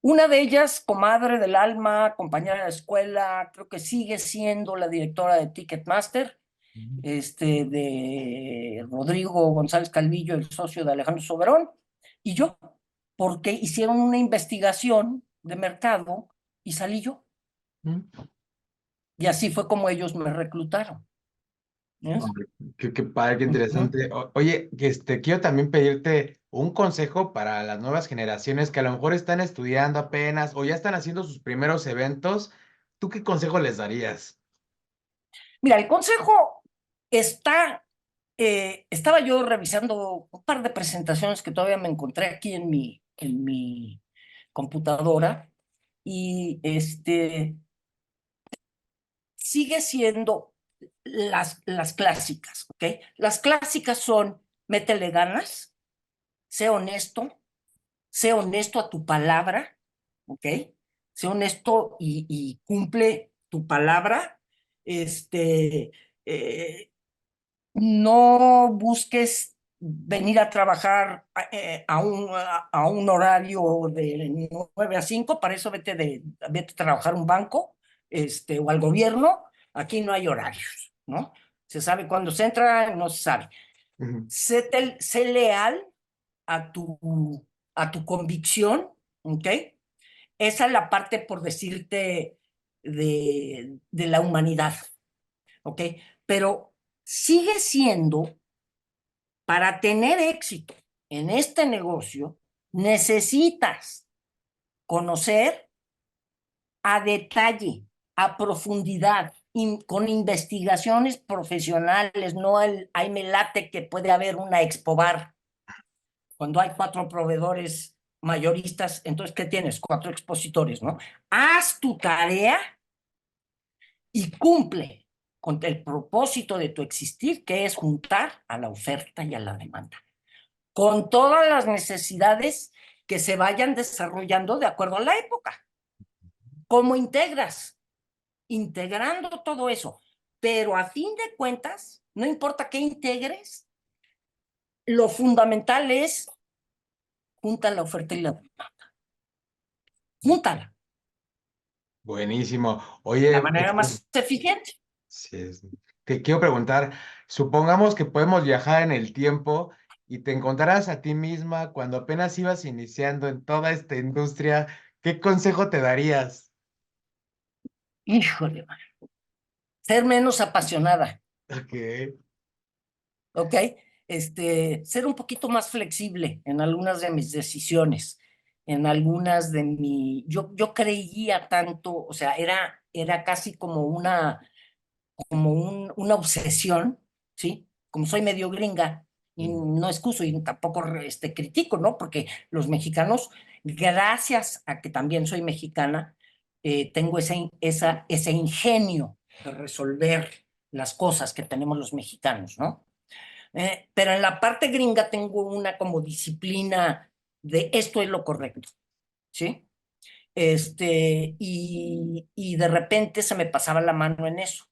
Una de ellas, comadre del alma, compañera de la escuela, creo que sigue siendo la directora de Ticketmaster, mm, de Rodrigo González Calvillo, el socio de Alejandro Soberón, y yo, porque hicieron una investigación de mercado y salí yo. mm. Y así fue como ellos me reclutaron. ¿Ves? Hombre, qué padre, qué Ujú. interesante. Oye, quiero también pedirte un consejo para las nuevas generaciones que a lo mejor están estudiando apenas o ya están haciendo sus primeros eventos. ¿Tú qué consejo les darías? Mira, el consejo estaba yo revisando un par de presentaciones que todavía me encontré aquí en mi computadora y sigue siendo las clásicas, ¿ok? Las clásicas son métele ganas, sé honesto, sé honesto a tu palabra, ¿ok? Sé honesto y cumple tu palabra. Este, eh, no busques venir a trabajar a un horario de 9 a 5, para eso vete a trabajar a un banco o al gobierno. Aquí no hay horarios, ¿no? Se sabe cuándo se entra, no se sabe. Ujú. Sé leal a tu convicción, ¿ok? Esa es la parte, por decirte, de la humanidad, ¿ok? Pero sigue siendo, para tener éxito en este negocio, necesitas conocer a detalle, a profundidad, con investigaciones profesionales, no ahí me late que puede haber una expobar. Cuando hay 4 proveedores mayoristas, entonces, ¿qué tienes? 4 expositores, ¿no? Haz tu tarea y cumple con el propósito de tu existir, que es juntar a la oferta y a la demanda, con todas las necesidades que se vayan desarrollando de acuerdo a la época. ¿Cómo integras? Integrando todo eso. Pero a fin de cuentas, no importa qué integres, lo fundamental es junta la oferta y la demanda. Júntala. Buenísimo. La Oye, manera más eficiente. sí te quiero preguntar, supongamos que podemos viajar en el tiempo y te encontraras a ti misma cuando apenas ibas iniciando en toda esta industria, ¿qué consejo te darías? Híjole, man. Ser menos apasionada, Ok. ¿ok? Ser un poquito más flexible en algunas de mis decisiones, en algunas de mi... Yo creía tanto, o sea, era casi como una obsesión, ¿sí? Como soy medio gringa y Mm. no excuso y tampoco critico, ¿no? Porque los mexicanos, gracias a que también soy mexicana, tengo ese ingenio de resolver las cosas que tenemos los mexicanos, ¿no? Pero en la parte gringa tengo una como disciplina de esto es lo correcto, ¿sí? Y de repente se me pasaba la mano en eso.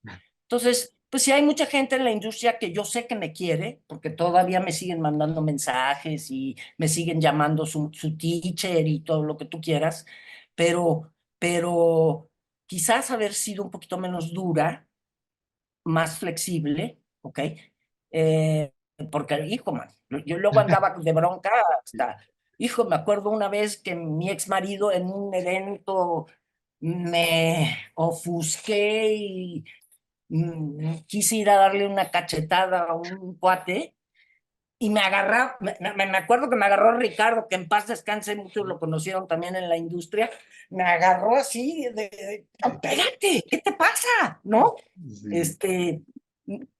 Entonces, pues sí hay mucha gente en la industria que yo sé que me quiere, porque todavía me siguen mandando mensajes y me siguen llamando su teacher y todo lo que tú quieras, pero quizás haber sido un poquito menos dura, más flexible, ¿ok? Eh, Porque, hijo, man, yo luego andaba de bronca hasta, hijo, me acuerdo una vez que mi ex marido en un evento me ofusqué y quise ir a darle una cachetada a un cuate y me agarró, me acuerdo que me agarró Ricardo, que en paz descanse, muchos lo conocieron también en la industria, me agarró así pégate, ¿qué te pasa? ¿No? Sí. Este,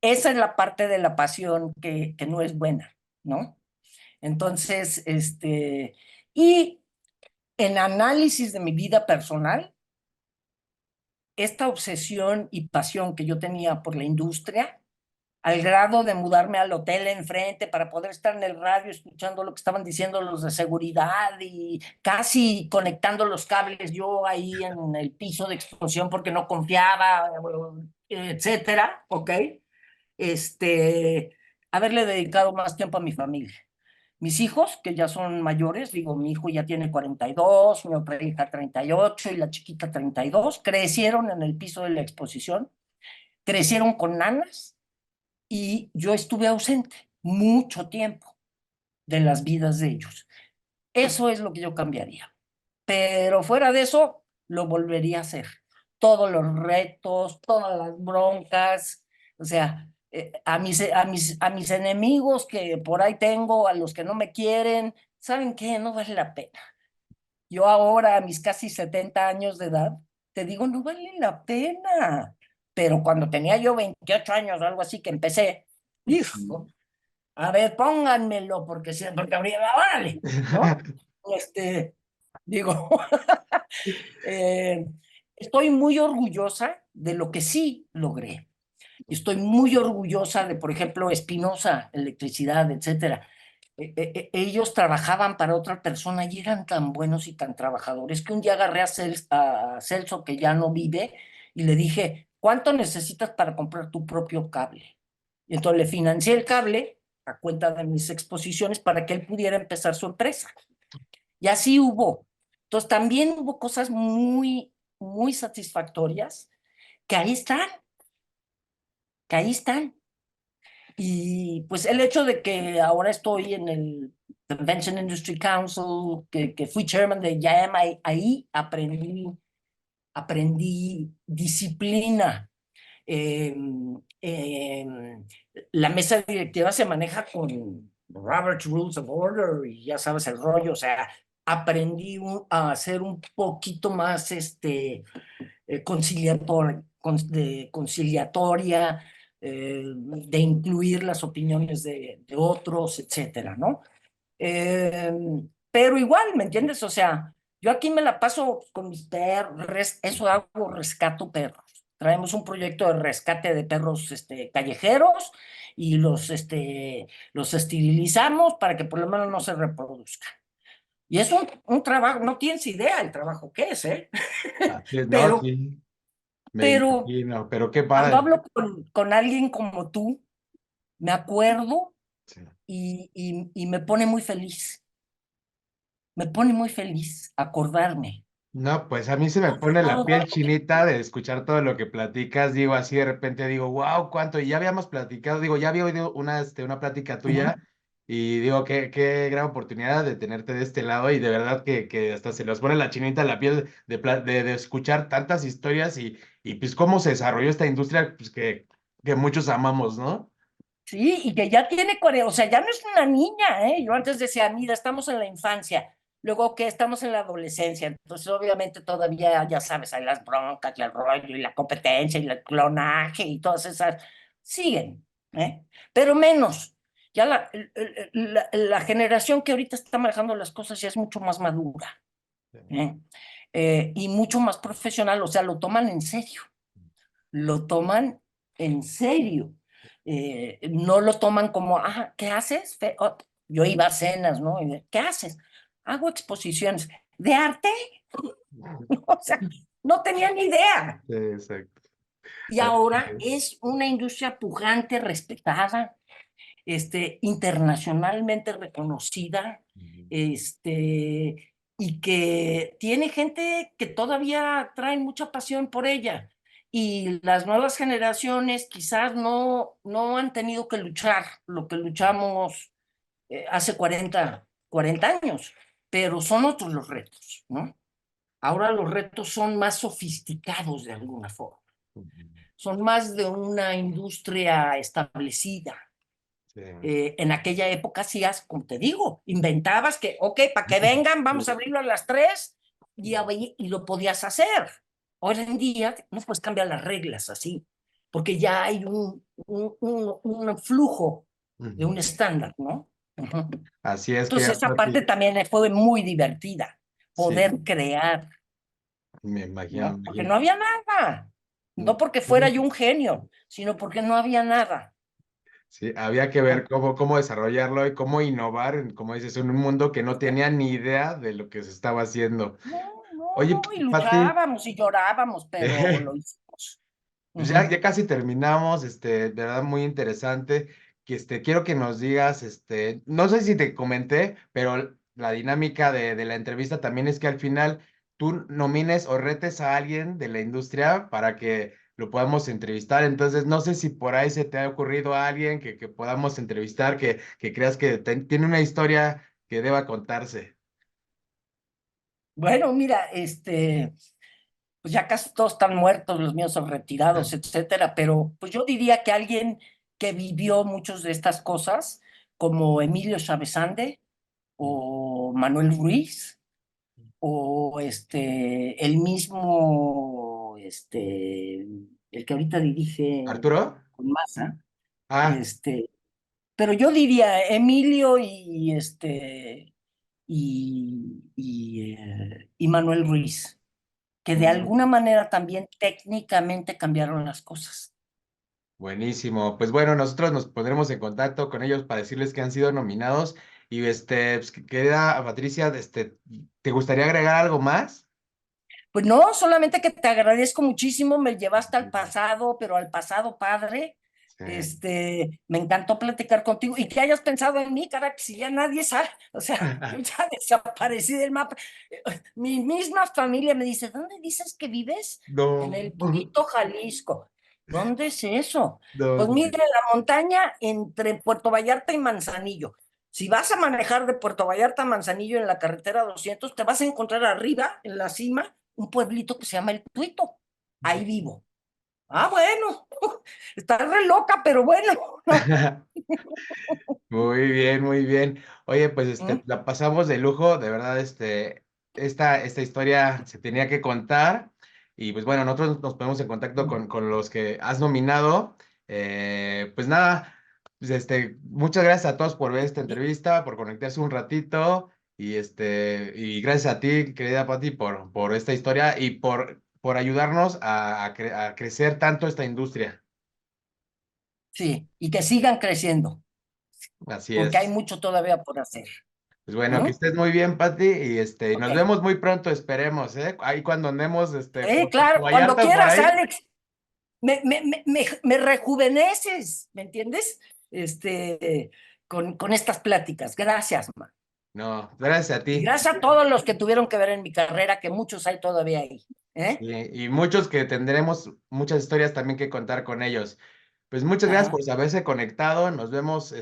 esa es la parte de la pasión que no es buena, ¿no? Entonces, y en análisis de mi vida personal, esta obsesión y pasión que yo tenía por la industria, al grado de mudarme al hotel enfrente para poder estar en el radio escuchando lo que estaban diciendo los de seguridad y casi conectando los cables yo ahí en el piso de explosión porque no confiaba, etcétera, ¿ok? Haberle dedicado más tiempo a mi familia. Mis hijos, que ya son mayores, digo, mi hijo ya tiene 42, mi otra hija 38 y la chiquita 32, crecieron en el piso de la exposición, crecieron con nanas y yo estuve ausente mucho tiempo de las vidas de ellos. Eso es lo que yo cambiaría. Pero fuera de eso, lo volvería a hacer. Todos los retos, todas las broncas, o sea, a mis enemigos que por ahí tengo, a los que no me quieren, ¿saben qué? No vale la pena. Yo ahora, a mis casi 70 años de edad, te digo, no vale la pena. Pero cuando tenía yo 28 años o algo así que empecé, hijo, a ver, pónganmelo, porque habría, órale, ¿no? Digo, eh, estoy muy orgullosa de lo que sí logré. Estoy muy orgullosa de, por ejemplo, Espinosa, electricidad, etcétera. Ellos trabajaban para otra persona y eran tan buenos y tan trabajadores que un día agarré a Celso, que ya no vive, y le dije, ¿cuánto necesitas para comprar tu propio cable? Y entonces le financié el cable a cuenta de mis exposiciones para que él pudiera empezar su empresa. Y así hubo. Entonces también hubo cosas muy, muy satisfactorias que ahí están, que ahí están. Y pues el hecho de que ahora estoy en el Convention Industry Council, que fui chairman de YAM, ahí aprendí disciplina. Eh, eh, la mesa directiva se maneja con Robert's Rules of Order y ya sabes el rollo, o sea, aprendí a ser un poquito más conciliatoria, de incluir las opiniones de otros, etcétera, ¿no? Eh, pero igual, ¿me entiendes? O sea, yo aquí me la paso con mis perros, eso hago, rescato perros. Traemos un proyecto de rescate de perros callejeros y los esterilizamos para que por lo menos no se reproduzcan. Y es un trabajo, no tienes idea el trabajo que es, ¿eh? Así es, no, Pero, sí, me pero imagino, pero qué cuando padre. hablo con alguien como tú, me acuerdo Sí. y me pone muy feliz. Me pone muy feliz acordarme. No, pues a mí se me pone la piel chinita de escuchar todo lo que platicas, digo así de repente digo, wow, cuánto, y ya habíamos platicado, digo, ya había oído una plática tuya Ujú. y digo, qué gran oportunidad de tenerte de este lado y de verdad que hasta se nos pone la chinita la piel de escuchar tantas historias y pues cómo se desarrolló esta industria pues que muchos amamos, ¿no? Sí, y que ya tiene 40, o sea, ya no es una niña, ¿eh? Yo antes decía, mira, estamos en la infancia, luego que estamos en la adolescencia, entonces obviamente todavía, ya sabes, hay las broncas y el rollo y la competencia y el clonaje y todas esas, siguen, ¿eh? Pero menos. Ya la generación que ahorita está manejando las cosas ya es mucho más madura, ¿eh? Y mucho más profesional, o sea, lo toman en serio, lo toman en serio. No lo toman como, ¿qué haces? Yo iba a cenas, ¿no? ¿Qué haces? Hago exposiciones de arte. O sea, no tenía ni idea. Sí, exacto. Y Así ahora es. es una industria pujante, respetada, internacionalmente reconocida, y que tiene gente que todavía trae mucha pasión por ella. Y las nuevas generaciones quizás no han tenido que luchar lo que luchamos hace 40 años, pero son otros los retos, ¿no? Ahora los retos son más sofisticados de alguna forma, son más de una industria establecida, Sí. En aquella época hacías, como te digo, inventabas que, ok, para que vengan, vamos a abrirlo a las 3 y lo podías hacer. Hoy en día no puedes cambiar las reglas así, porque ya hay un flujo de un Ujú. estándar, ¿no? Ujú. Así es que, Entonces esa Pati, parte también fue muy divertida, sí, poder crear, me imagino, me ¿no? Porque imagino. no había nada, no porque fuera yo un genio, sino porque no había nada. Sí, había que ver cómo desarrollarlo y cómo innovar, como dices, en un mundo que no tenía ni idea de lo que se estaba haciendo. No, no, Oye, no, y Pati, luchábamos y llorábamos, pero lo hicimos. pues ya, Ujú. ya casi terminamos, de verdad muy interesante, que quiero que nos digas, no sé si te comenté, pero la dinámica de la entrevista también es que al final tú nomines o retes a alguien de la industria para que lo podamos entrevistar. Entonces, no sé si por ahí se te ha ocurrido a alguien que podamos entrevistar, que creas que tiene una historia que deba contarse. Bueno, mira, pues ya casi todos están muertos, los míos son retirados, etcétera, pero pues yo diría que alguien que vivió muchas de estas cosas, como Emilio Chavesande o Manuel Ruiz, o el mismo, el que ahorita dirige ¿Arturo? con Massa, Ah, este, pero yo diría Emilio y Manuel Ruiz, que de alguna manera también técnicamente cambiaron las cosas. buenísimo. Pues bueno, nosotros nos pondremos en contacto con ellos para decirles que han sido nominados. Y pues, querida Patricia, ¿te gustaría agregar algo más? Pues no, solamente que te agradezco muchísimo, me llevaste al pasado, pero al pasado padre. Sí. Me encantó platicar contigo y que hayas pensado en mí, cara, que si ya nadie sabe, o sea, yo ya desaparecí del mapa. Mi misma familia me dice, ¿dónde dices que vives? En No, el Purito, Jalisco. ¿Dónde es eso? no, Pues mira, la montaña entre Puerto Vallarta y Manzanillo. Si vas a manejar de Puerto Vallarta a Manzanillo en la carretera 200, te vas a encontrar arriba, en la cima, un pueblito que se llama El Tuito. Ahí vivo. Ah, bueno, está re loca, pero bueno. muy bien, muy bien. Oye, pues ¿Mm? la pasamos de lujo, de verdad, esta historia se tenía que contar. Y pues bueno, nosotros nos ponemos en contacto con los que has nominado. Pues nada, pues muchas gracias a todos por ver esta entrevista, por conectarse un ratito. Y gracias a ti, querida Patti, por esta historia y por ayudarnos a crecer tanto esta industria. Sí, y que sigan creciendo, Así porque hay es. mucho todavía por hacer. Pues bueno, que ¿Mm? estés muy bien, Pati, y Ok. nos vemos muy pronto, esperemos, ¿eh? Ahí cuando andemos, Sí, por Puerto claro, cuando Vallarta, por quieras, ahí. Alex, me rejuveneces, ¿me entiendes? Con estas pláticas. Gracias, ma. No, gracias a Y ti. gracias a todos los que tuvieron que ver en mi carrera, que muchos hay todavía ahí. ¿Eh? Y muchos que tendremos muchas historias también que contar con ellos. Pues muchas gracias Ajá. por haberse conectado. Nos vemos,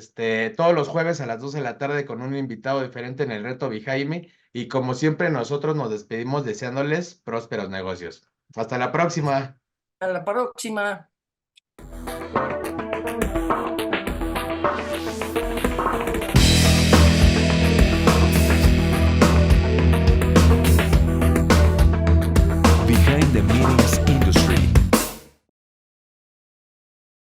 todos los jueves a las 2 de la tarde con un invitado diferente en el Reto Bijaime. Y como siempre, nosotros nos despedimos deseándoles prósperos negocios. Hasta la próxima. A la próxima.